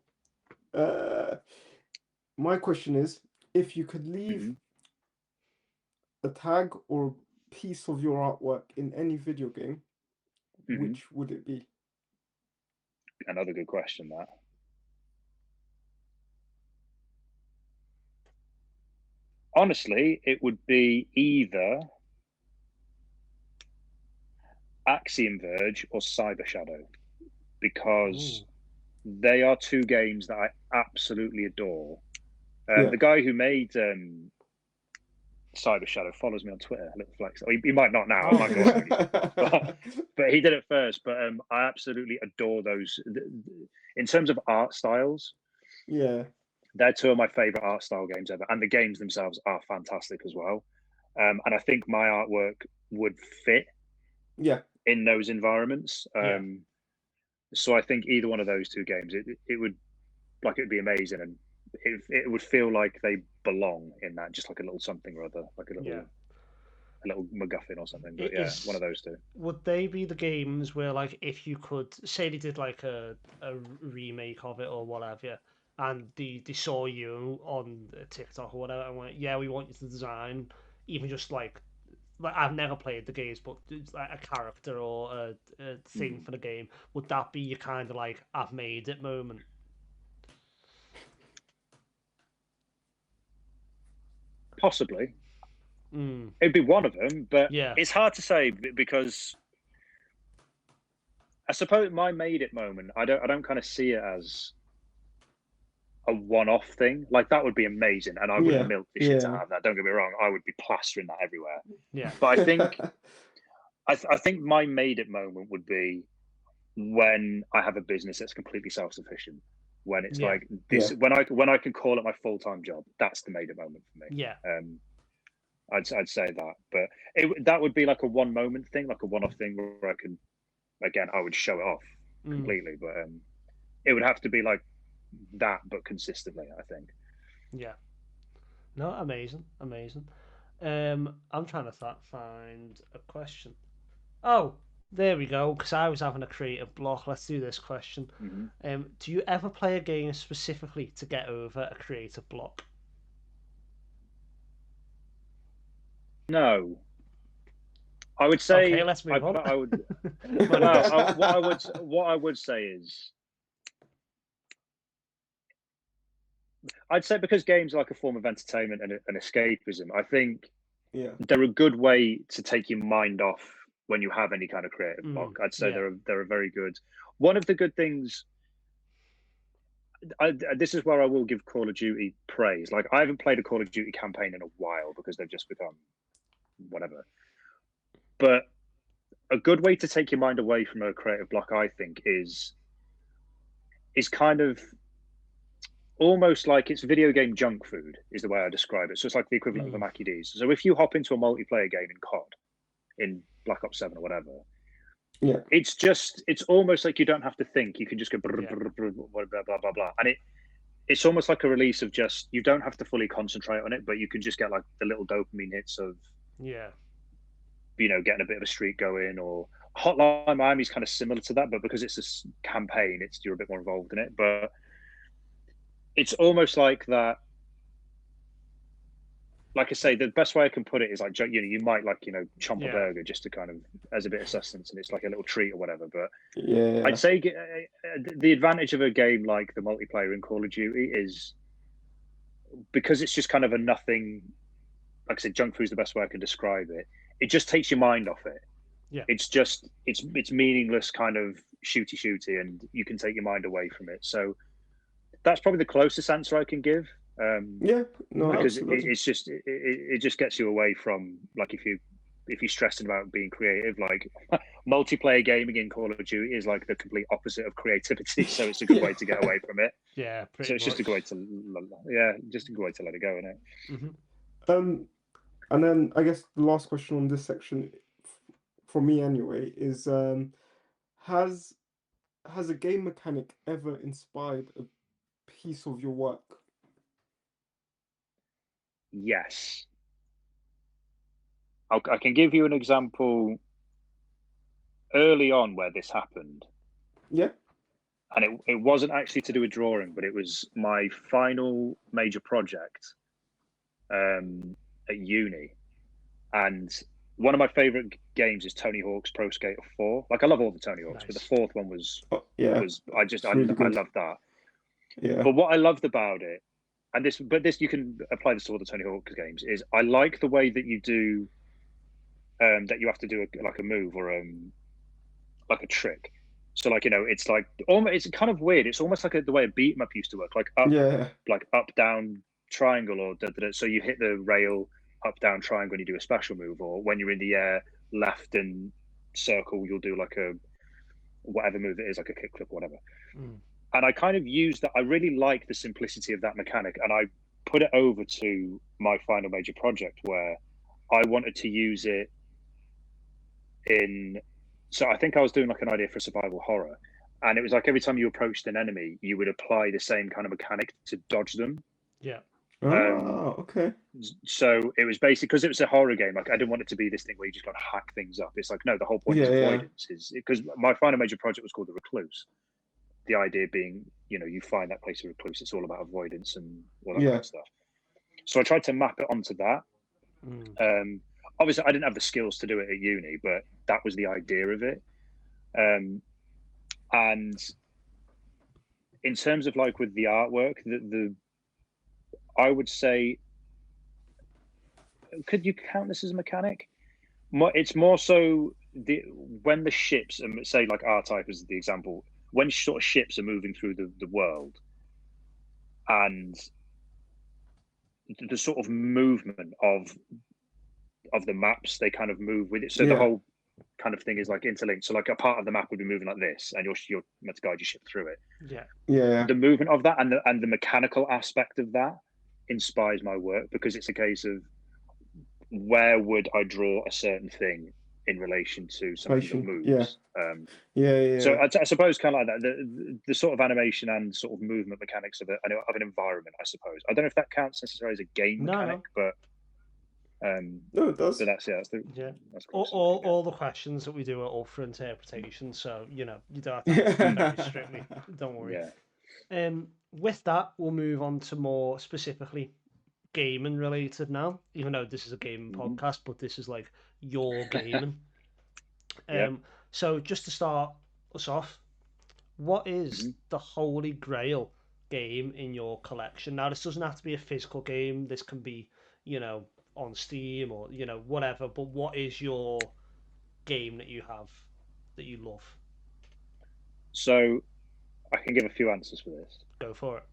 my question is, if you could leave a tag or piece of your artwork in any video game, which would it be? Another good question, that. Honestly, it would be either Axiom Verge or Cyber Shadow, because they are 2 games that I absolutely adore. The guy who made Cyber Shadow follows me on Twitter. A little flex. He might not now. But he did it first. But I absolutely adore those. In terms of art styles, they're 2 of my favorite art style games ever, and the games themselves are fantastic as well. And I think my artwork would fit in those environments. So I think either one of those 2 games, it would be amazing, and it would feel like they belong in that, just like a little something or other, like a little MacGuffin or something. But one of those 2. Would they be the games where, like, if you could say they did like a remake of it or whatever, and they saw you on TikTok or whatever and went, we want you to design even just like like I've never played the games, but it's like a character or a thing for the game, would that be your kind of like I've made it moment? Possibly. Mm. It'd be one of them, but Yeah. it's hard to say because I suppose my made it moment, I don't kind of see it as a one-off thing. Like that would be amazing, and I would Yeah, milk the shit out yeah. of that. Don't get me wrong, I would be plastering that everywhere. Yeah. But I think my made it moment would be when I have a business that's completely self-sufficient. When it's Yeah. like this, Yeah. when I can call it my full-time job, that's the made it moment for me. Yeah. I'd say that, but that would be like a one moment thing, like a one-off thing where I can, again, I would show it off completely, but it would have to be like that, but consistently, I think. Yeah. No, amazing, amazing. I'm trying to find a question. Oh, there we go. Because I was having a creative block. Let's do this question. Do you ever play a game specifically to get over a creative block? No, I would Okay, say let's move on. I would. Well, what I would say is, I'd say because games are like a form of entertainment and escapism, I think Yeah. they're a good way to take your mind off when you have any kind of creative block. I'd say yeah. they're a very good. One of the good things. This is where I will give Call of Duty praise. Like I haven't played a Call of Duty campaign in a while because they've just become whatever. But a good way to take your mind away from a creative block, I think, is kind of almost like it's video game junk food is the way I describe it. So it's like the equivalent of a Mackie D's. So if you hop into a multiplayer game in COD, in Black Ops 7 or whatever, Yeah. it's almost like you don't have to think. You can just go blah, blah, blah, blah. And it's almost like a release of just, you don't have to fully concentrate on it, but you can just get like the little dopamine hits of, getting a bit of a streak going. Or Hotline Miami is kind of similar to that, but because it's a campaign, you're a bit more involved in it. But it's almost like that. Like I say, the best way I can put it is like, you might like, chomp a burger just to kind of, as a bit of sustenance, and it's like a little treat or whatever. But yeah, I'd say the advantage of a game like the multiplayer in Call of Duty is because it's just kind of a nothing, like I said, junk food is the best way I can describe it. It just takes your mind off it. Yeah. It's just, it's meaningless kind of shooty, and you can take your mind away from it. So that's probably the closest answer I can give. Yeah, no, because absolutely. it's just it just gets you away from, like, if you're stressing about being creative, like multiplayer gaming in Call of Duty is like the complete opposite of creativity. So it's a good way to get away from it. Yeah, so it's just a good way to just a good way to let it go, isn't it? And then I guess the last question on this section, for me anyway, is has a game mechanic ever inspired a piece of your work? Yes. I can give you an example early on where this happened. Yeah. And it wasn't actually to do with drawing, but it was my final major project at uni. And one of my favorite games is Tony Hawk's Pro Skater 4. Like, I love all the Tony Hawks, but the fourth one was I loved that. Yeah. But what I loved about it, and this you can apply this to all the Tony Hawk games, is I like the way that you do that you have to do a move or like a trick. So, like, it's like it's kind of weird. It's almost like the way a beat 'em up used to work, like up down triangle or so you hit the rail up down triangle and you do a special move, or when you're in the air left and circle you'll do like a whatever move it is, like a kickflip or whatever. And I kind of used that. I really like the simplicity of that mechanic, and I put it over to my final major project where I wanted to use it in. So I think I was doing like an idea for survival horror, and it was like every time you approached an enemy, you would apply the same kind of mechanic to dodge them. Yeah. Oh, okay. So it was basically, because it was a horror game, like I didn't want it to be this thing where you just got to hack things up. It's like, no, the whole point is avoidance. Is because my final major project was called The Recluse. The idea being, you find that place of recluse. It's all about avoidance and all that kind of stuff. So I tried to map it onto that. obviously I didn't have the skills to do it at uni, but that was the idea of it. And in terms of like with the artwork, I would say, could you count this as a mechanic? It's more so when the ships, and say like R-Type is the example, when sort of ships are moving through the world, and the sort of movement of the maps, they kind of move with it. So the whole kind of thing is like interlinked. So like a part of the map would be moving like this, and you're meant to guide your ship through it. Yeah. The movement of that and the mechanical aspect of that inspires my work, because it's a case of where would I draw a certain thing in relation to something that moves. So I suppose kind of like that, the sort of animation and sort of movement mechanics of an environment, I suppose. I don't know if that counts necessarily as a game mechanic, but no, it does. So that's all the questions that we do are all for interpretation, so you don't have to answer very strictly. Don't worry. With that, we'll move on to more specifically gaming related now, even though this is a gaming podcast, but this is like your gaming. So just to start us off, what is the holy grail game in your collection? Now, this doesn't have to be a physical game. This can be, on Steam or, whatever. But what is your game that you have that you love? So I can give a few answers for this. Go for it.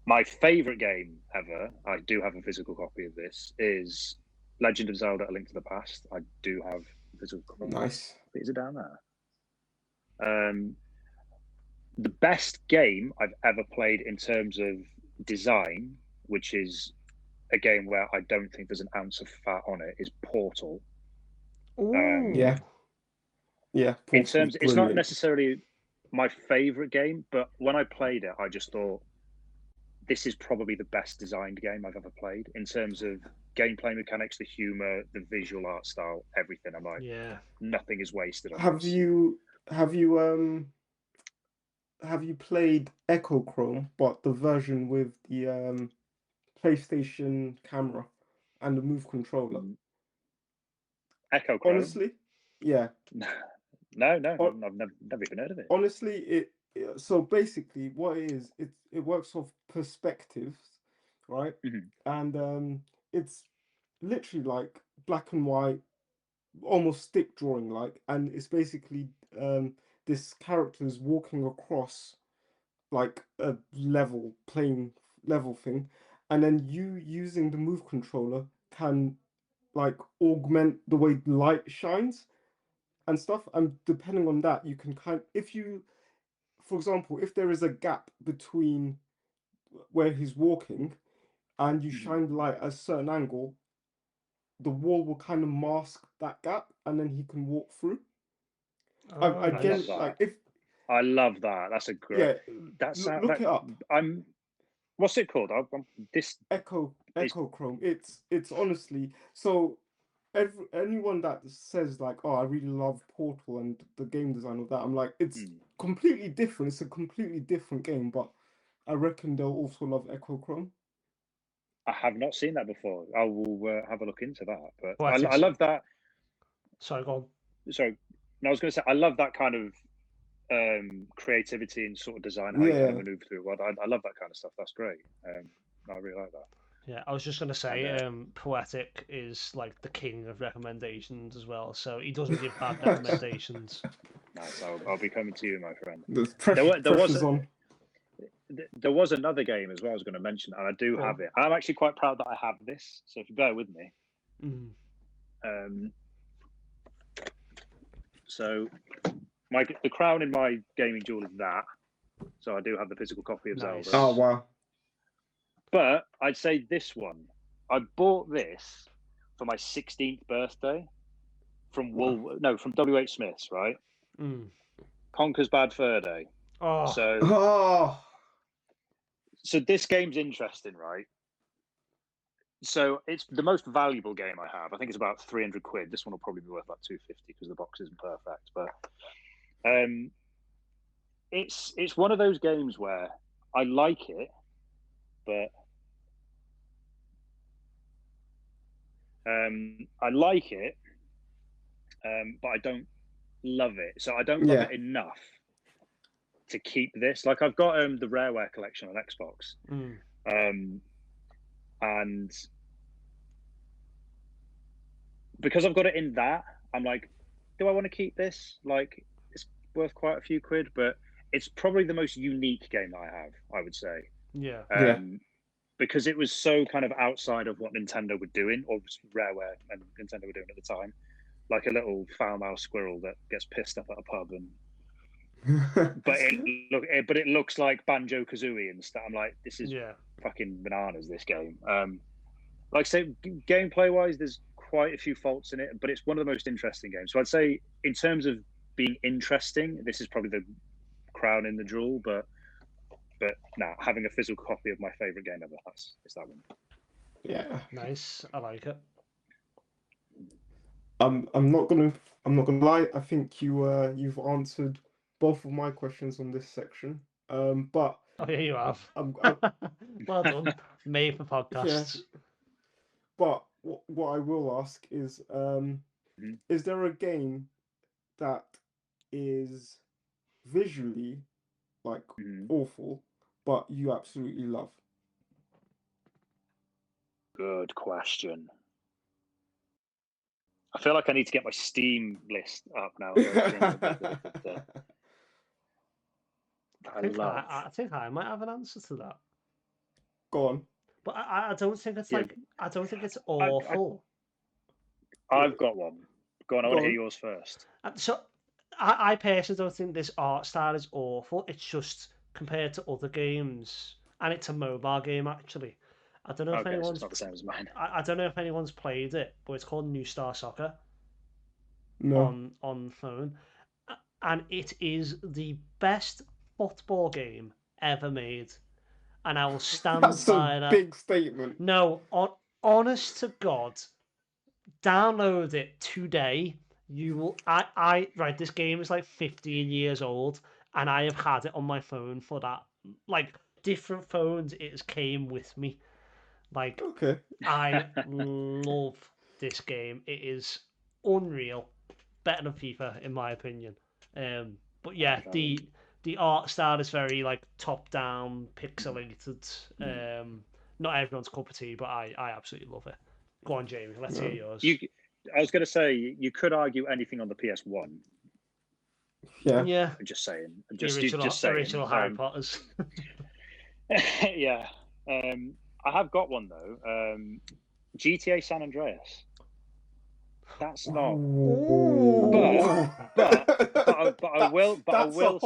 My favorite game ever, I do have a physical copy of this, is Legend of Zelda: A Link to the Past. I do have a physical copy. Nice. Is it down there? The best game I've ever played in terms of design, which is a game where I don't think there's an ounce of fat on it, is Portal. Yeah. In terms, it's not necessarily my favorite game, but when I played it, I just thought, this is probably the best designed game I've ever played in terms of gameplay mechanics, the humor, the visual art style, everything. I'm like, nothing is wasted on Have you played Echo Chrome, but the version with the PlayStation camera and the Move controller? Echo Chrome? Honestly, yeah. No, I've never even heard of it. Honestly, so basically what it is, it works off perspectives, right? And it's literally like black and white, almost stick drawing like, and it's basically this character is walking across like a level thing, and then you using the Move controller can like augment the way light shines and stuff, and depending on that you can for example, if there is a gap between where he's walking and you shine the light at a certain angle, the wall will kind of mask that gap and then he can walk through. I love that. That's a great. Look it up. What's it called? Echo Chrome. It's honestly, so anyone that says like, oh, I really love Portal and the game design of that, I'm like, it's completely different. It's a completely different game, but I reckon they'll also love Echo Chrome. I have not seen that before. I will have a look into that. But I love that. Sorry, go on. Sorry, no, I was going to say, I love that kind of creativity and sort of design, how you kind of maneuver through it. I love that kind of stuff. That's great. I really like that. Yeah, I was just going to say, Poetic is like the king of recommendations as well, so he doesn't give bad recommendations. Nice, I'll be coming to you, my friend. There was another game as well I was going to mention, and I do have it. I'm actually quite proud that I have this, so if you bear with me. So the crown in my gaming jewel is that. So I do have the physical copy of Zelda. Oh, wow. But I'd say this one. I bought this for my 16th birthday from WH Smith's, right? Conker's Bad Fur Day. So this game's interesting, right? So it's the most valuable game I have. I think it's about 300 quid. This one will probably be worth about 250 because the box isn't perfect. But it's one of those games where I like it, but I like it, but I don't love it. So I don't love it enough to keep this. Like I've got the Rareware collection on Xbox, and because I've got it in that, I'm like, do I want to keep this? Like, it's worth quite a few quid, but it's probably the most unique game that I have, I would say. Yeah. Because it was so kind of outside of what Nintendo were doing, or Rareware and Nintendo were doing at the time. Like a little foul-mouthed squirrel that gets pissed up at a pub, but it looks like Banjo-Kazooie and stuff. I'm like, this is fucking bananas, this game. Like I say, gameplay-wise, there's quite a few faults in it, but it's one of the most interesting games. So I'd say, in terms of being interesting, this is probably the crown in the jewel. But now, having a physical copy of my favorite game ever, it's that one. Yeah, nice. I like it. I'm not gonna lie. I think you've answered both of my questions on this section. But oh yeah, you have. Well done, made for podcasts. Yeah. But what I will ask is, is there a game that is visually like awful, but you absolutely love? Good question. I feel like I need to get my Steam list up now. I think I might have an answer to that. Go on. But I don't think it's like I don't think it's awful. I've got one. Go on, I want to hear yours first. So I personally don't think this art style is awful. It's just compared to other games, and it's a mobile game actually. I don't know if anyone's. So it's not the same as mine. I don't know if anyone's played it, but it's called New Star Soccer. No. On phone, and it is the best football game ever made, and I will stand by that. That's a big statement. No, honest to God, download it today. You will. Right. This game is like 15 years old, and I have had it on my phone for that. Like different phones, it has came with me. Like, okay. I love this game. It is unreal, better than FIFA in my opinion. But yeah, the art style is very like top down, pixelated. Not everyone's cup of tea, but I absolutely love it. Go on, Jamie. Let's hear yours. I was going to say you could argue anything on the PS1. Yeah. I'm just saying. Original Harry Potters. Yeah. I have got one though. GTA San Andreas. That's not. But I will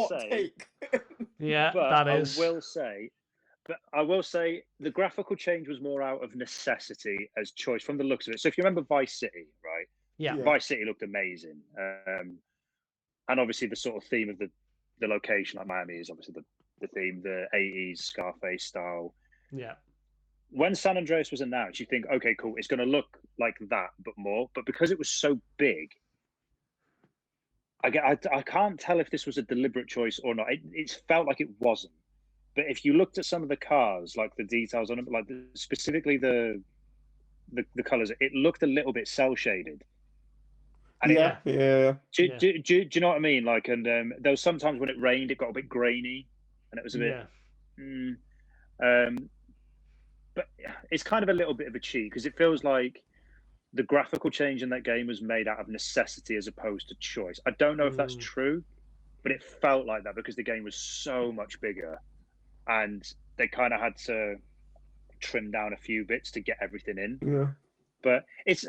say. Yeah, that is. I will say the graphical change was more out of necessity as choice from the looks of it. So if you remember Vice City, right? Yeah. Vice City looked amazing. And obviously the sort of theme of the location, like Miami, is obviously the theme, the 80s Scarface style. Yeah. When San Andreas was announced, you think, okay, cool, it's going to look like that, but more. But because it was so big, I can't tell if this was a deliberate choice or not. It felt like it wasn't. But if you looked at some of the cars, like the details on them, like specifically the colors, it looked a little bit cell shaded. And yeah. Do you know what I mean? Like, and there was sometimes when it rained, it got a bit grainy, and it was a bit. But it's kind of a little bit of a cheat because it feels like the graphical change in that game was made out of necessity as opposed to choice. I don't know if that's true, but it felt like that because the game was so much bigger, and they kind of had to trim down a few bits to get everything in. Yeah. But it's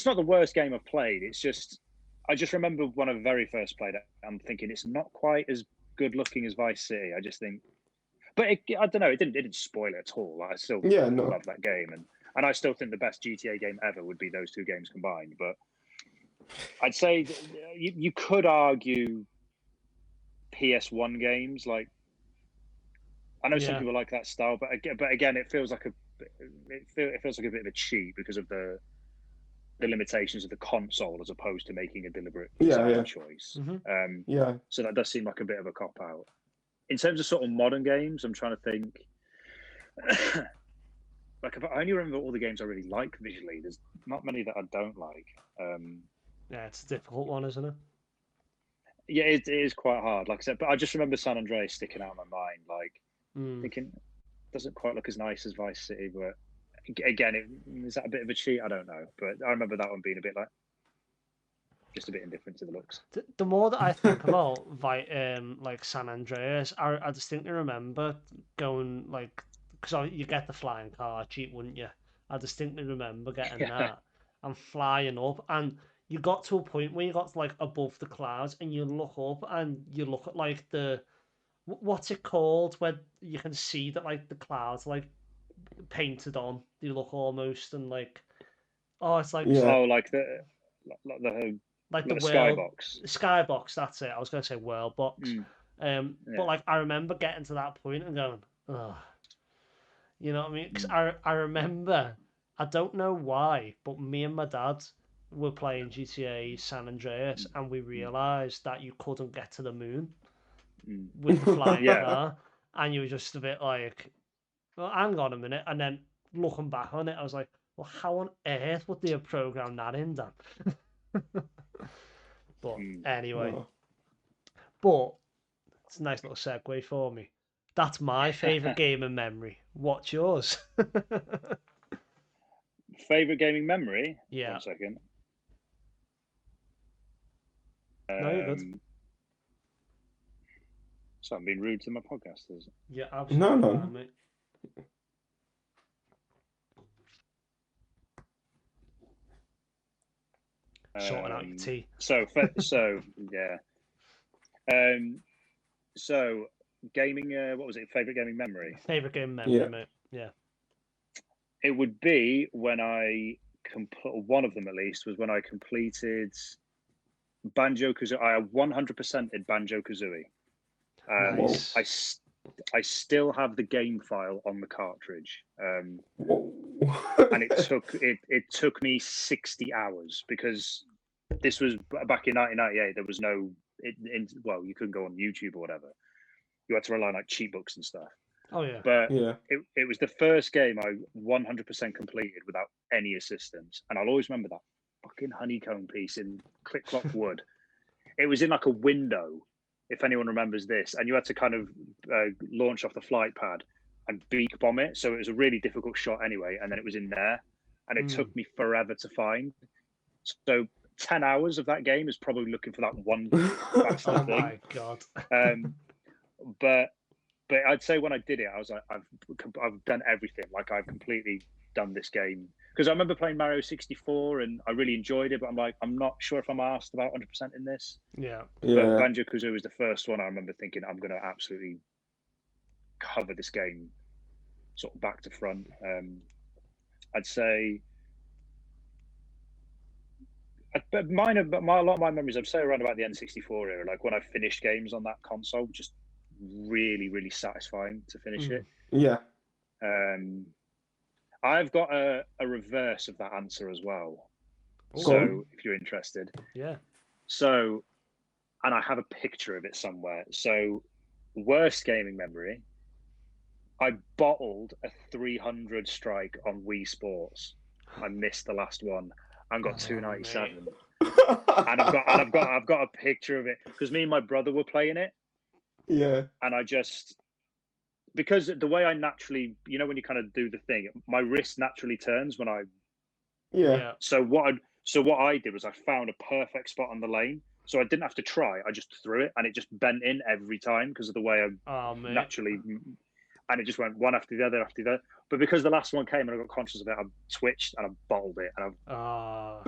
not the worst game I've played. It's just I just remember when I very first played it, I'm thinking it's not quite as good looking as Vice City. I just think, but I don't know. It didn't spoil it at all. I still love that game, and I still think the best GTA game ever would be those two games combined. But I'd say you could argue PS1 games. Like I know some people like that style, but again, it feels like it feels like a bit of a cheat because of the limitations of the console as opposed to making a deliberate design choice. So that does seem like a bit of a cop out. In terms of sort of modern games, I'm trying to think. like I only remember all the games I really like visually. There's not many that I don't like. Yeah, it's a difficult one, isn't it? Yeah, it is quite hard. Like I said, but I just remember San Andreas sticking out in my mind. Like thinking, doesn't quite look as nice as Vice City, but again, is that a bit of a cheat? I don't know, but I remember that one being a bit like just a bit indifferent to the looks. The more that I think about like San Andreas, I distinctly remember going like, because you get the flying car cheat, wouldn't you? I distinctly remember getting Yeah, that and flying up, and you got to a point where you got like above the clouds, and you look up and you look at like what's it called, where you can see that like the clouds like painted on. They look almost and like, oh, it's like Yeah. oh, the like the like the world skybox. skybox. That's it. I was gonna say world box. But Yeah. like I remember getting to that point and going, oh, you know what I mean? Because I remember, I don't know why, but me and my dad were playing GTA San Andreas, and we realized that you couldn't get to the moon with the flying Yeah. car, and you were just a bit like, well, hang on a minute, and then looking back on it, I was like, well, how on earth would they have programmed that in, Dan? But anyway, Oh. but it's a nice little segue for me. That's my favourite game in memory. What's yours? Favorite gaming memory? Yeah. 1 second. No, you're good. So I'm being rude to my podcasters. Yeah, absolutely No. fine, mate. Sorting out your tea. So yeah. So gaming. What was it? Favorite gaming memory? Favorite game memory, mate. Yeah. It would be when one of them at least was when I completed Banjo Kazooie. I 100%ed Banjo Kazooie. Nice. I still have the game file on the cartridge, and it took me 60 hours because this was back in 1998. There was no well, you couldn't go on YouTube or whatever. You had to rely on like cheat books and stuff. Oh yeah. But Yeah. it was the first game I 100% completed without any assistance, and I'll always remember that fucking honeycomb piece in Click Clock Wood. It was in like a window, if anyone remembers this, and you had to kind of launch off the flight pad and beak bomb it. So it was a really difficult shot anyway, and then it was in there, and it took me forever to find. So 10 hours of that game is probably looking for that one bastard Oh thing. my god. But I'd say when I did it, I was like, I've done everything. Like I've completely done this game because I remember playing Mario 64 and I really enjoyed it. But I'm like, I'm not sure if I'm asked about 100% in this. Yeah. But Banjo Kazooie was the first one I remember thinking I'm going to absolutely cover this game, sort of back to front. I'd say. But a lot of my memories, I'd say around about the N64 era, like when I finished games on that console, just really, really satisfying to finish it. Yeah. I've got a reverse of that answer as well. Ooh. So if you're interested. Yeah. So, and I have a picture of it somewhere. So, worst gaming memory, I bottled a 300 strike on Wii Sports. I missed the last one and got 297. And I've got a picture of it because me and my brother were playing it. Yeah. And I just, because the way I naturally, when you kind of do the thing, my wrist naturally turns when I. Yeah. So what I did was I found a perfect spot on the lane, so I didn't have to try. I just threw it, and it just bent in every time because of the way I naturally, and it just went one after the other after the other. But because the last one came and I got conscious of it, I twitched and I bottled it, and I've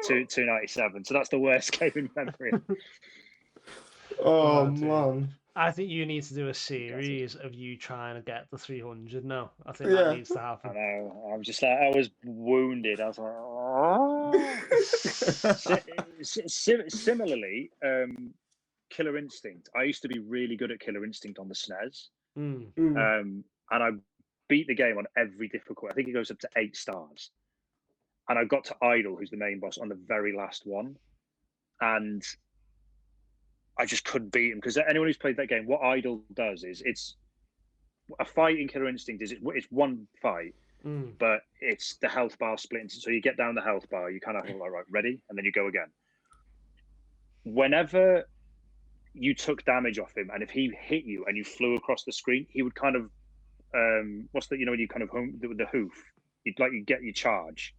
297. So that's the worst gaming memory. Oh man. I think you need to do a series of you trying to get the 300 now. I think that needs to happen. I know. I'm just like, I was wounded. I was like, oh. Similarly, Killer Instinct. I used to be really good at Killer Instinct on the SNES. And I beat the game on every difficulty. I think it goes up to 8 stars. And I got to Idol, who's the main boss, on the very last one. And I just couldn't beat him because anyone who's played that game, what Idol does is a fight in Killer Instinct is it's one fight, Mm. but it's the health bar split into. So you get down the health bar, you kind of like right, ready, and then you go again. Whenever you took damage off him, and if he hit you and you flew across the screen, he would kind of what's the when you kind of the hoof, you get your charge.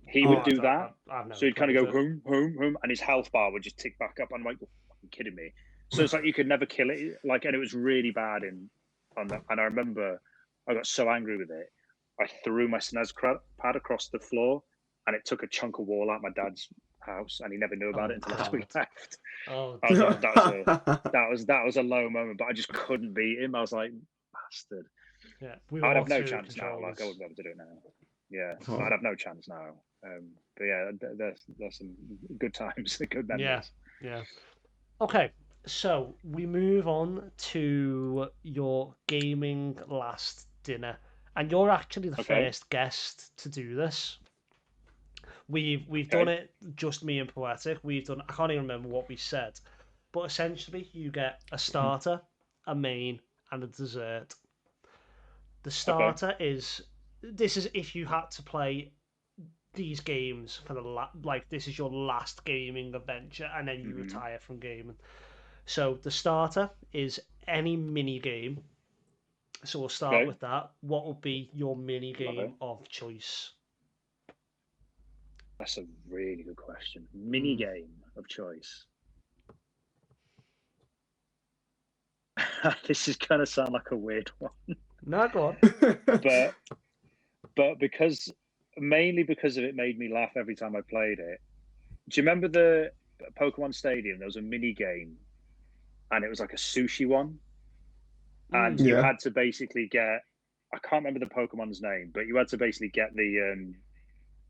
He would do that. So he'd kind of go home, and his health bar would just tick back up. I'm like, you're fucking kidding me. So it's like you could never kill it. Like, and it was really bad on that. And I remember I got so angry with it, I threw my SNES pad across the floor, and it took a chunk of wall out my dad's house, and he never knew about it until after we left. Oh, I was like, that was a low moment, but I just couldn't beat him. I was like, bastard. Yeah, I'd have no chance now. Like, I wouldn't be able to do it now. Yeah, I'd have no chance now. But yeah, there's some good times, good memories. Yeah. Okay, so we move on to your gaming last dinner, and you're actually the first guest to do this. We've done it, just me and Poetic. I can't even remember what we said, but essentially you get a starter, a main, and a dessert. The starter is if you had to play these games for this is your last gaming adventure, and then you retire from gaming. So the starter is any mini game. So we'll start with that. What would be your mini game of choice? That's a really good question. Mini game of choice. This is gonna sound like a weird one. No, go on. but mainly because of it made me laugh every time I played it. Do you remember the Pokemon Stadium? There was a mini game, and it was like a sushi one, and you had to basically get. I can't remember the Pokemon's name, but you had to basically get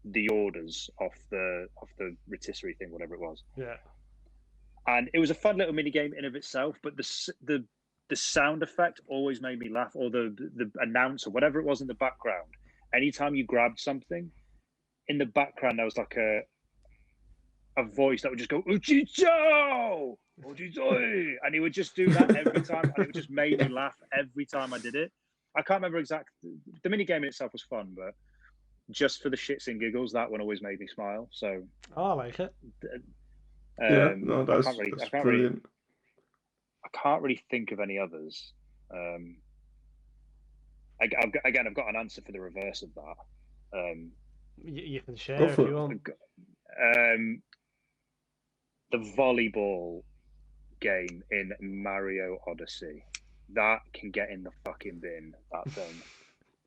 the orders off the rotisserie thing, whatever it was. Yeah. And it was a fun little mini game in of itself, but the sound effect always made me laugh, or the announcer, whatever it was in the background. Anytime you grabbed something, in the background there was like a voice that would just go Uchicho, Ojitoi, and he would just do that every time, and it just made me laugh every time I did it. I can't remember exactly. The mini game in itself was fun, but just for the shits and giggles, that one always made me smile. So I like it. That's brilliant. I can't really think of any others. I've got an answer for the reverse of that. You can share if you want. The volleyball game in Mario Odyssey, that can get in the fucking bin. That thing.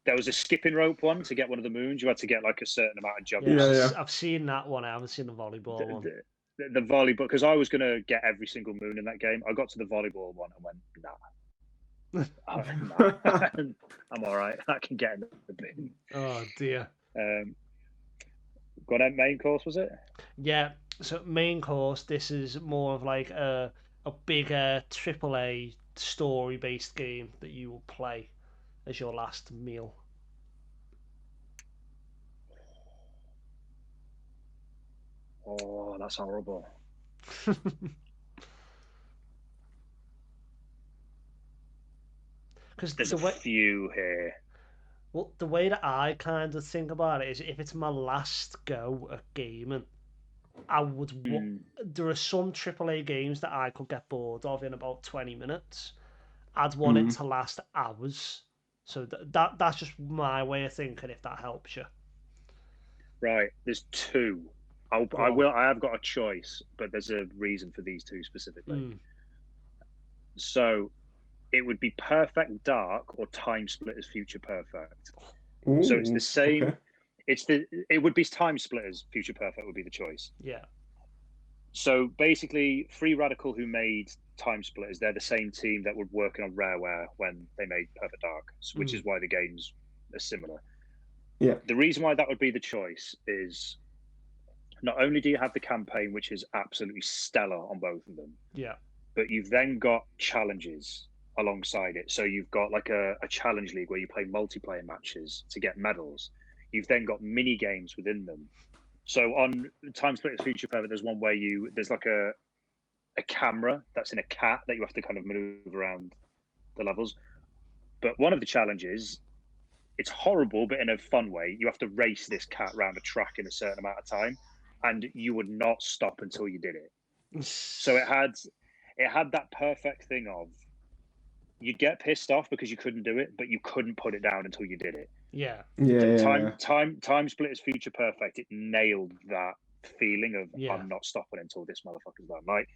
There was a skipping rope one to get one of the moons. You had to get like a certain amount of jumps. Yeah. I've seen that one. I haven't seen the volleyball one. The volleyball, because I was going to get every single moon in that game. I got to the volleyball one and went, nah. I'm all right. I can get in the bin. Oh, dear. Got a main course, was it? Yeah. So main course, this is more of like a bigger AAA story-based game that you will play as your last meal. Oh, that's horrible. Because there's a few here. Well, the way that I kind of think about it is, if it's my last go at gaming, I would. There are some AAA games that I could get bored of in about 20 minutes. I'd want it to last hours. So that's just my way of thinking, if that helps you. Right. There's two. I have got a choice, but there's a reason for these two specifically. So it would be Perfect Dark or Time Splitters Future Perfect. Ooh, so it's the same. Okay. It would be Time Splitters Future Perfect would be the choice. Yeah. So basically, Free Radical, who made Time Splitters, they're the same team that were working on Rareware when they made Perfect Dark, which is why the games are similar. Yeah. The reason why that would be the choice is, not only do you have the campaign, which is absolutely stellar on both of them, yeah, but you've then got challenges alongside it. So you've got like a challenge league where you play multiplayer matches to get medals. You've then got mini games within them. So on Time Splitters Future Perfect, there's one where there's like a camera that's in a cat that you have to kind of maneuver around the levels. But one of the challenges, it's horrible, but in a fun way. You have to race this cat around a track in a certain amount of time, and you would not stop until you did it. So it had that perfect thing of you'd get pissed off because you couldn't do it, but you couldn't put it down until you did it. Yeah. Time Splitters Future Perfect, it nailed that feeling of I'm not stopping until this motherfucker's done. Like,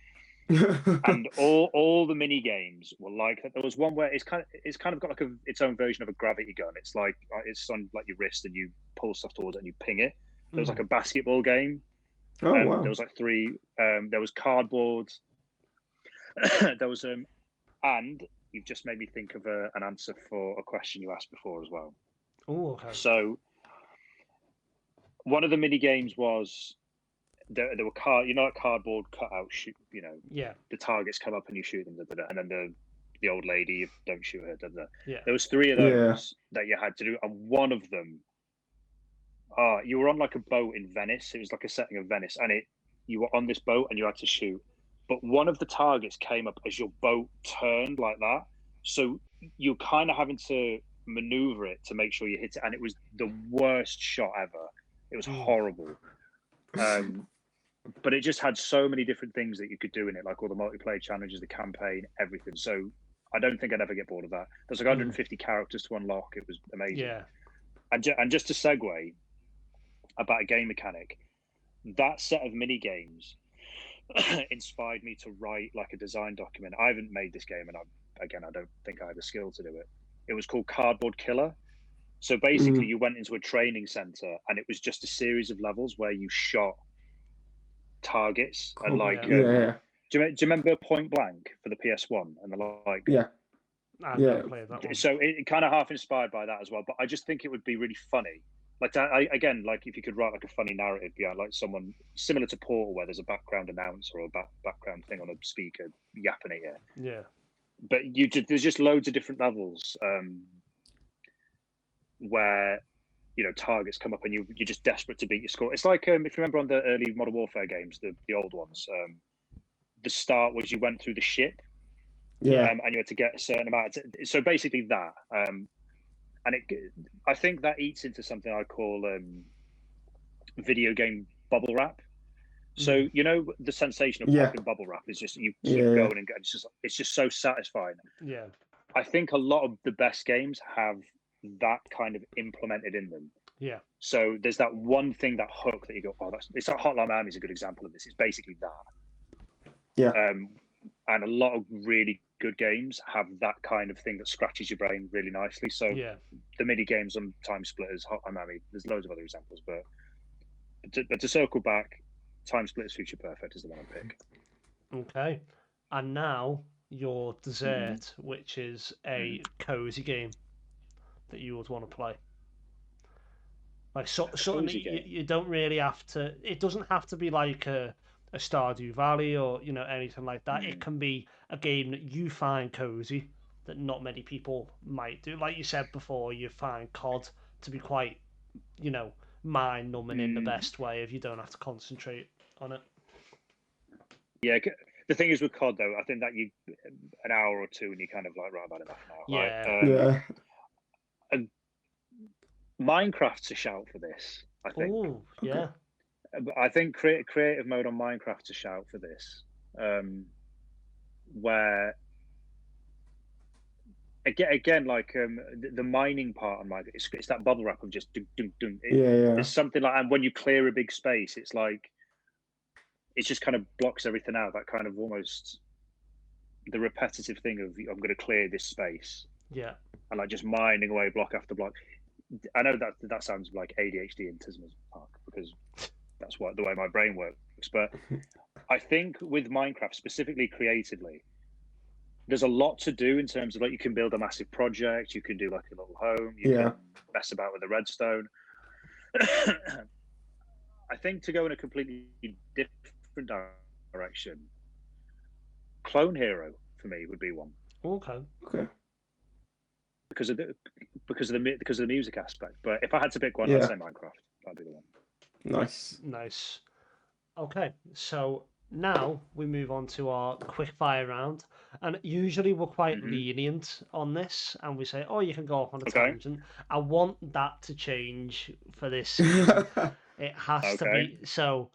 and all the mini games were like that. There was one where it's kind of got like its own version of a gravity gun. It's like it's on like your wrist and you pull stuff towards it and you ping it. There was like a basketball game. Oh wow. There was like 3. There was cardboard. There was and you've just made me think of an answer for a question you asked before as well. Oh, okay. So one of the mini games was there were cardboard cutout shoot. The targets come up and you shoot them, and then the old lady, you don't shoot her. Yeah. There was 3 of those that you had to do, and one of them, you were on like a boat in Venice. It was like a setting of Venice, and you were on this boat and you had to shoot. But one of the targets came up as your boat turned like that. So you're kind of having to maneuver it to make sure you hit it. And it was the worst shot ever. It was horrible. But it just had so many different things that you could do in it, like all the multiplayer challenges, the campaign, everything. So I don't think I'd ever get bored of that. There's like 150 characters to unlock. It was amazing. Yeah. And just to segue about a game mechanic, that set of mini games inspired me to write like a design document. I haven't made this game, and I don't think I had the skill to do it. It was called Cardboard Killer. So basically, you went into a training center, and it was just a series of levels where you shot targets. Cool. And like, do you remember Point Blank for the PS1 and the like? Yeah. I never played that one. So it kind of half inspired by that as well. But I just think it would be really funny. Like that, again, like if you could write like a funny narrative behind like someone similar to Portal, where there's a background announcer or a background thing on a speaker yapping at you. Yeah. But there's just loads of different levels where targets come up and you're just desperate to beat your score. It's like if you remember on the early Modern Warfare games, the old ones, the start was you went through the ship, and you had to get a certain amount. So basically that. And I think that eats into something I call video game bubble wrap. So the sensation of popping bubble wrap is just you keep going and going. It's just so satisfying. Yeah. I think a lot of the best games have that kind of implemented in them. Yeah. So there's that one thing, that hook that you go, it's like Hotline Miami is a good example of this. It's basically that. Yeah. And a lot of really good games have that kind of thing that scratches your brain really nicely. So the mini games on Time Splitters, Hotline Miami, there's loads of other examples, but to circle back, Time Splitters Future Perfect is the one I pick. Okay. And now your dessert, which is a cozy game that you would want to play. Like something that you don't really have to. It doesn't have to be like a Stardew Valley or anything like that. It can be a game that you find cozy that not many people might do. Like you said before, you find COD to be quite, mind numbing in the best way if you don't have to concentrate on it. Yeah, the thing is with COD though, I think that an hour or two and you kind of like, right, about enough now. Yeah. And Minecraft's a shout for this, I think. Oh, yeah. I think creative mode on Minecraft's a shout for this, where again like the mining part on Minecraft, it's that bubble wrap of just ding. There's something like, and when you clear a big space, it's like it just kind of blocks everything out. That kind of almost the repetitive thing of I'm going to clear this space, and like just mining away block after block. I know that sounds like ADHD in Tisman's Park because that's the way my brain works. But I think with Minecraft, specifically creatively, there's a lot to do in terms of like you can build a massive project, you can do like a little home, you can mess about with the redstone. I think to go in a completely different direction, Clone Hero for me would be one. Okay. Because of the music aspect. But if I had to pick one, I'd say Minecraft. That'd be the one. Nice. Okay, so Now we move on to our quick fire round, and usually we're quite Mhm. lenient on this, and we say, "Oh, you can go off on a Okay. tangent." I want that to change for this season. It has to Okay. be so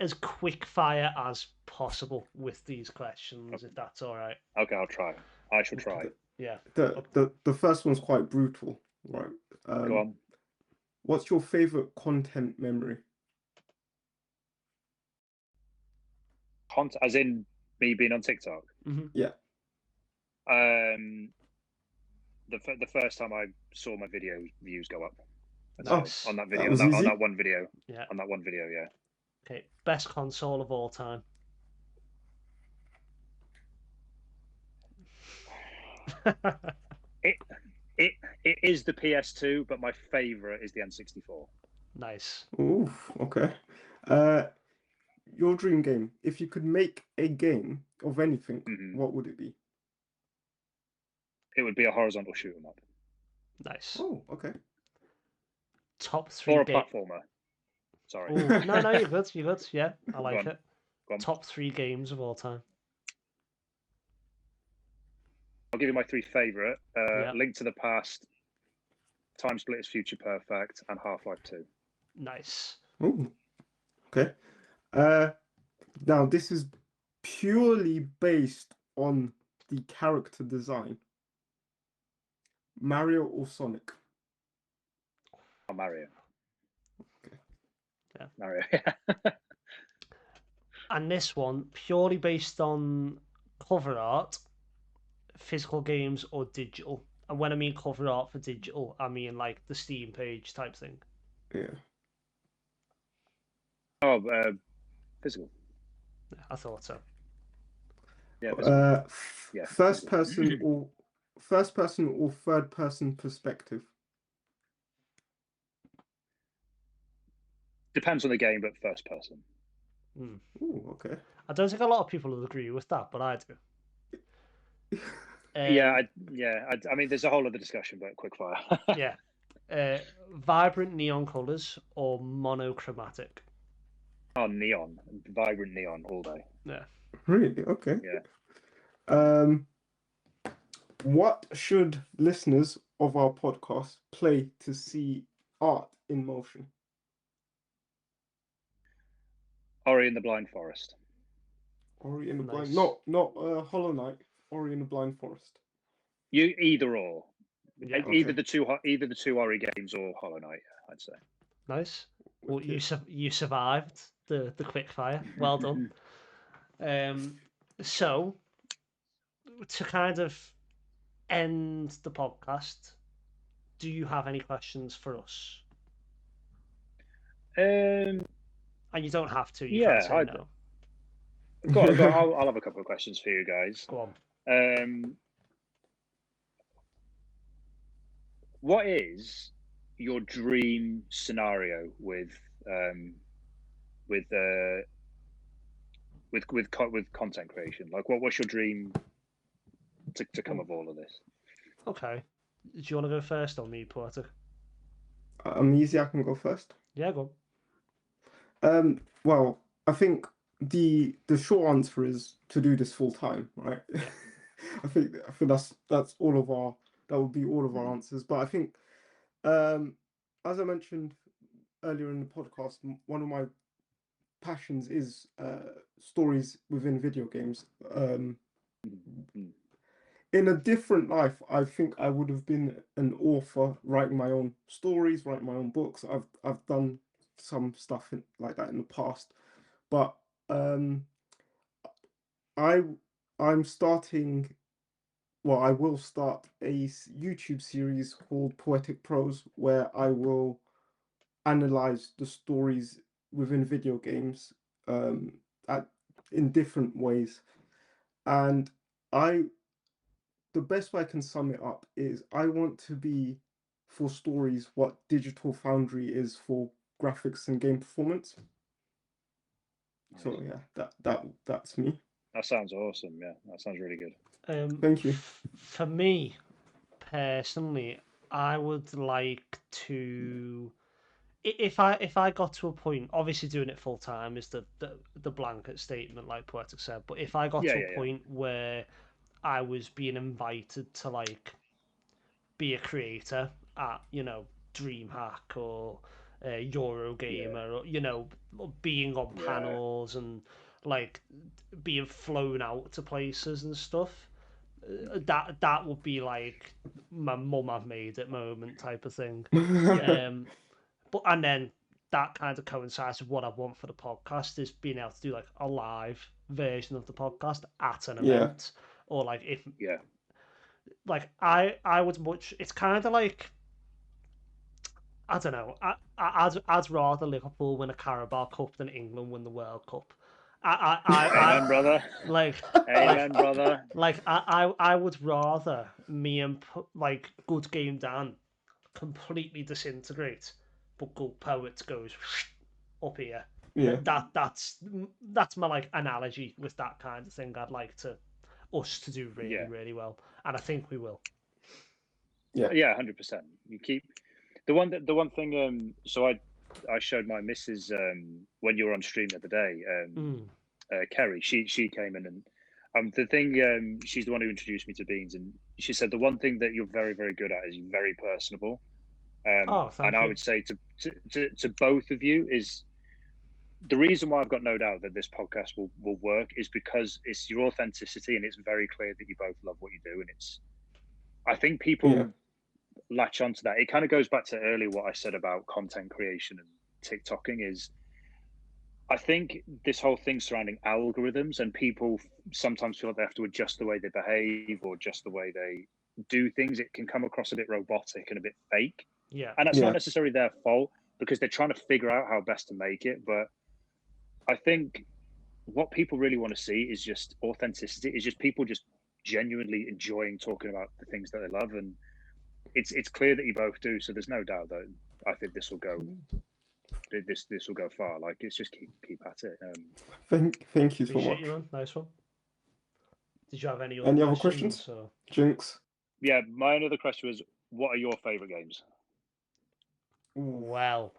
as quick fire as possible with these questions, if that's all right. Okay, I'll try. I shall try. Yeah. The first one's quite brutal, right? Go on. What's your favorite content memory? As in me being on TikTok. Mhm. Yeah. The first time I saw my video views go up. Nice. On that That video, was on easy. that one video, Yeah. on that one video, yeah. Okay. Best console of all time. It is the PS2, but my favorite is the N64. Nice. Ooh, okay. Your dream game. If you could make a game of anything, Mhm. what would it be? It would be a horizontal shoot 'em up Nice. Oh, okay. Top three or a game. platformer. Sorry. Oh, no, you're good. You're good. Yeah, I Go like on. it. Go on. Top three games of all time. I'll give you my three favorite. Yeah. Link to the Past, Time Splitters Future Perfect, and Half-Life 2. Nice. Ooh, okay. Now this is purely based on the character design. Mario or Sonic? Oh, Mario. Okay. Yeah. Mario. And this one purely based on cover art, physical games or digital. And when I mean cover art for digital, I mean like the Steam page type thing. Yeah. Oh, physical. Yeah, I thought so. Yeah, physical. Yeah, First physical. person or third person perspective? Depends on the game, but first person. Ooh, okay. I don't think a lot of people would agree with that, but I do. I mean, there's a whole other discussion, but quickfire. Yeah. Vibrant neon colors or monochromatic? Oh, neon, vibrant neon all day. Yeah. Really? Okay. Yeah. What should listeners of our podcast play to see art in motion? Ori and the Blind Forest. Ori in the Nice. Blind, not Hollow Knight. Ori in the Blind Forest. You either or. Yeah. Either Okay. the two Ori games or Hollow Knight, I'd say. Nice. Well, Okay. you survived the quick fire. Well done. So to kind of end the podcast, do you have any questions for us? Um, And you don't have to. You yeah, can say no. Go on, go on. I'll have a couple of questions for you guys. Go on. What is your dream scenario with content creation? Like, what's your dream to come of all of this? Okay. Do you want to go first or me, Poetic? I'm easy. I can go first. Yeah, go Well, I think the short answer is to do this full time, right? Yeah. I think that's all of our that would be all of our answers. But I think, as I mentioned earlier in the podcast, one of my passions is stories within video games. In a different life, I think I would have been an author, writing my own stories, writing my own books. I've done some stuff like that in the past, but I I'm starting. Well, I will start a YouTube series called Poetic Prose, where I will analyze the stories within video games at in different ways, and I the best way I can sum it up is I want to be for stories what Digital Foundry is for graphics and game performance. Nice. So yeah, that's me. That sounds awesome. Yeah, that sounds really good. Thank you. For me, personally, I would like to if I got to a point, obviously doing it full time is the blanket statement, like Poetic said. But if I got Yeah, to a yeah, yeah. point where I was being invited to like be a creator at DreamHack or Eurogamer, or being on Yeah. panels and like being flown out to places and stuff. That would be like my mum I've made it moment type of thing. Um, but and then that kind of coincides with what I want for the podcast is being able to do like a live version of the podcast at an Yeah. event, or like if Yeah. like I would much. It's kind of like I don't know. I'd rather Liverpool win a Carabao Cup than England win the World Cup. Amen, brother. Like like Amen, brother. I would rather me and like Good Game Dan completely disintegrate, but Good Poets goes up here. Yeah. That's my like analogy with that kind of thing. I'd like to us to do really Yeah. really well, and I think we will. Yeah. Yeah, 100%. You keep the one thing. So I showed my missus when you were on stream the other day. Kerry, she came in and the thing. She's the one who introduced me to beans, and she said the one thing that you're very very good at is you're very personable. Oh, thank And I you. would say to both of you is the reason why I've got no doubt that this podcast will work is because it's your authenticity and it's very clear that you both love what you do, and I think people Yeah. latch onto that. It kind of goes back to earlier what I said about content creation and TikToking is I think this whole thing surrounding algorithms and people sometimes feel like they have to adjust the way they behave or just the way they do things. It can come across a bit robotic and a bit fake. Yeah. And that's Yeah. not necessarily their fault because they're trying to figure out how best to make it. But I think what people really want to see is just authenticity, is just people just genuinely enjoying talking about the things that they love. And it's clear that you both do. So there's no doubt that I think this will go far. Like it's just keep at it. Thank you so Appreciate much. you, man. Nice one. Did you have any Any other other questions? questions? Jinx. Yeah, my other question was, what are your favorite games? Well.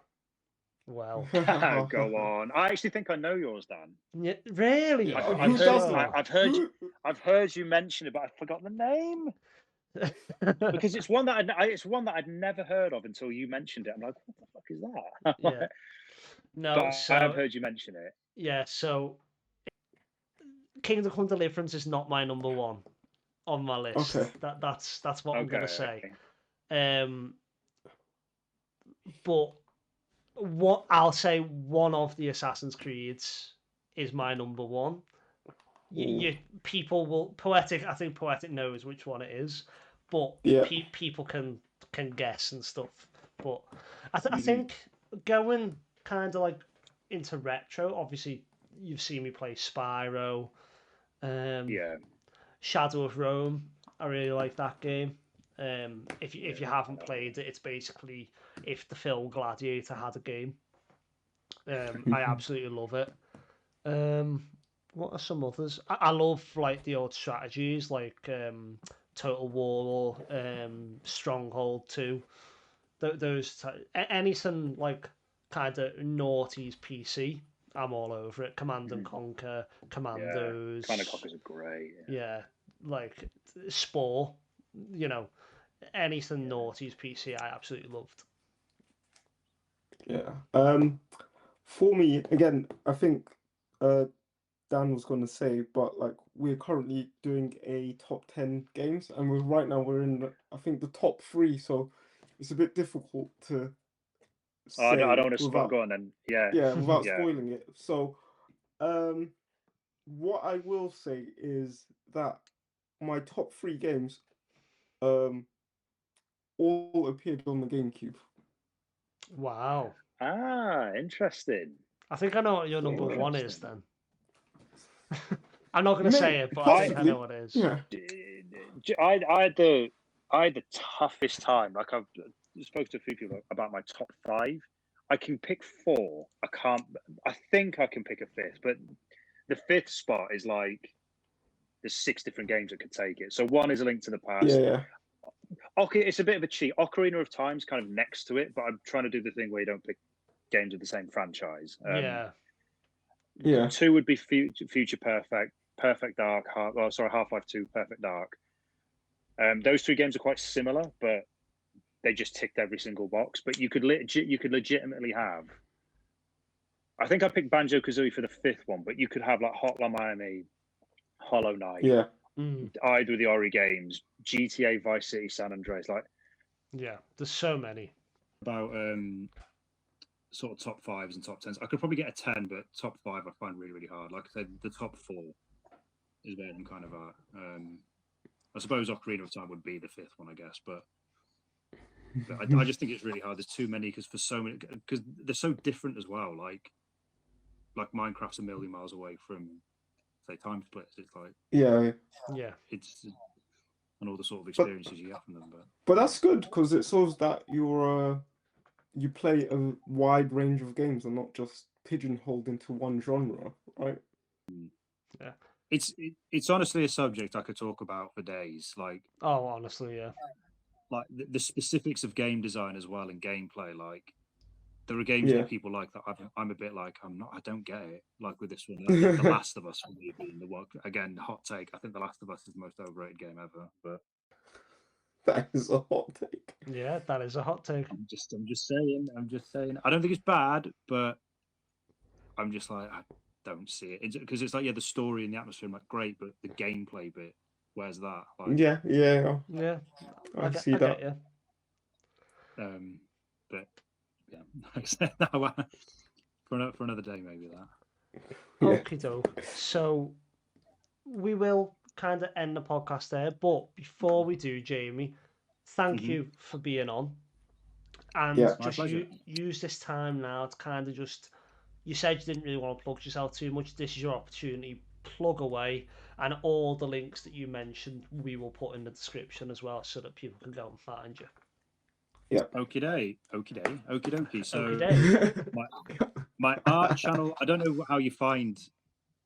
Go on. I actually think I know yours, Dan. Yeah, really? Yeah, Oh, who doesn't? I've heard you mention it, but I forgot the name because it's one that I'd never heard of until you mentioned it. I'm like, what the fuck is that? Yeah. No, But so I've heard you mention it. yeah, so Kingdom Come Deliverance is not my number one on my list. Okay. That's what I'm gonna say. Okay. But what I'll say, one of the Assassin's Creeds is my number one. You people will Poetic. I think Poetic knows which one it is, but Yeah. people can guess and stuff. But I think going kind of like into retro. Obviously, you've seen me play Spyro. Yeah. Shadow of Rome. I really like that game. If you haven't played it, it's basically if the film Gladiator had a game. I absolutely love it. What are some others? I love like the old strategies like Total War or Stronghold 2. Those anything like kind of naughty's PC. I'm all over it. Command and Conquer, Commandos. Command and Conquer's are great. Yeah, like Spore. Anything naughty's PC. I absolutely loved. Yeah. For me, again, I think Dan was gonna say, but like we're currently doing a top 10 games, and right now we're in I think the top 3, so it's a bit difficult to say I don't want to spoil. without Go on then. Yeah. without Yeah. spoiling it. So, what I will say is that my top 3 games, all appeared on the GameCube. Wow. Interesting. I think I know what your number one is Interesting. then. I'm not going to say it, but I think I know what it is. Yeah. I had the toughest time. Like I've spoken to a few people about my top 5. I can pick 4. I think I can pick a 5th, but the 5th spot is like there's 6 different games that could take it. So one is A Link to the Past. Yeah. Okay, it's a bit of a cheat. Ocarina of Time's kind of next to it, but I'm trying to do the thing where you don't pick games of the same franchise. Yeah. Yeah. 2 would be Future Perfect, Perfect Dark, Half-Life 2, Perfect Dark. Those 3 games are quite similar, but they just ticked every single box. But you could legitimately have. I think I picked Banjo-Kazooie for the 5th one, but you could have like Hotline Miami, Hollow Knight, Yeah. I'd with the Ori games, GTA, Vice City, San Andreas. Like, yeah, there's so many. About sort of top 5s and top 10s. I could probably get a 10, but top 5 I find really, really hard. Like I said, the top 4 is where I'm kind of at. I suppose Ocarina of Time would be the 5th one, I guess, but I just think it's really hard. There's too many because they're so different as well. Like Minecraft's a million miles away from, say, Time Splits. It's like Yeah. it's and all the sort of experiences you get from them. But that's good because it shows that you play a wide range of games and not just pigeonholed into one genre, right? Yeah. It's honestly a subject I could talk about for days. Like, oh, honestly, yeah. Like the specifics of game design as well and gameplay. Like, there are games that people like that I'm a bit like I don't get it. Like with this one, The Last of Us for me being the one again. Hot take. I think The Last of Us is the most overrated game ever. But that is a hot take. Yeah, that is a hot take. I'm just saying. I don't think it's bad, but I'm just like I don't see it because it's like the story and the atmosphere, I'm like great, but the gameplay bit, where's that? Like, yeah. I see that. Get you. But yeah, for another day, maybe that. Okie doke. So we will kind of end the podcast there, but before we do, Jamie, thank you for being on, and just use this time now to kind of just. You said you didn't really want to plug yourself too much. This is your opportunity. Plug away, and all the links that you mentioned, we will put in the description as well, so that people can go and find you. Yeah. Okie dokie. So my art channel. I don't know how you find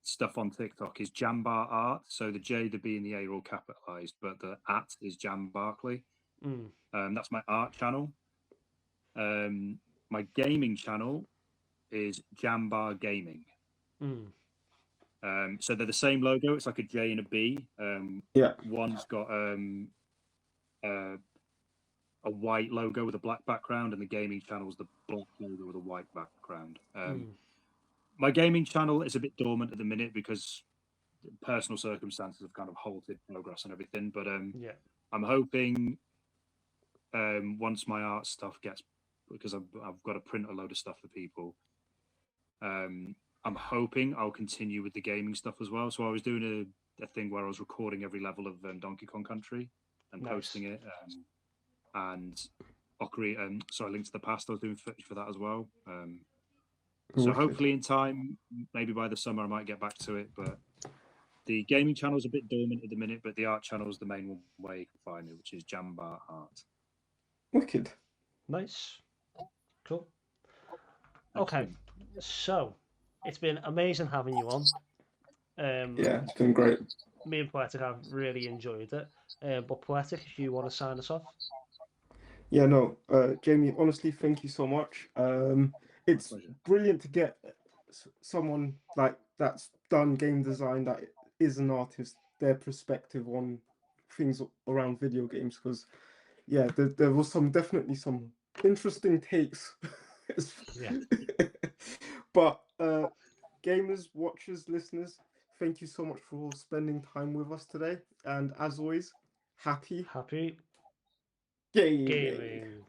stuff on TikTok. Is JamBarArt. So the J, the B, and the A are all capitalized, but the @ is Jam Barkley. That's my art channel. My gaming channel is Jambar Gaming. So they're the same logo. It's like a J and a B. One's got a white logo with a black background, and the gaming channel is the black logo with a white background. My gaming channel is a bit dormant at the minute because personal circumstances have kind of halted progress and everything. But I'm hoping once my art stuff gets, because I've got to print a load of stuff for people. I'm hoping I'll continue with the gaming stuff as well. So I was doing a thing where I was recording every level of Donkey Kong Country and posting it. And Ocarina, Link to the Past, I was doing footage for that as well. So hopefully in time, maybe by the summer, I might get back to it. But the gaming channel is a bit dormant at the minute, but the art channel is the main way you can find me, which is JamBarArt. Wicked. Nice. Cool. Okay, so it's been amazing having you on. It's been great. Me and Poetic have really enjoyed it. But Poetic, if you want to sign us off. Yeah, no, Jamie, honestly, thank you so much. It's brilliant to get someone like that's done game design, that is an artist, their perspective on things around video games, because there was definitely some interesting takes. But gamers, watchers, listeners, thank you so much for spending time with us today, and as always, happy Happy gaming.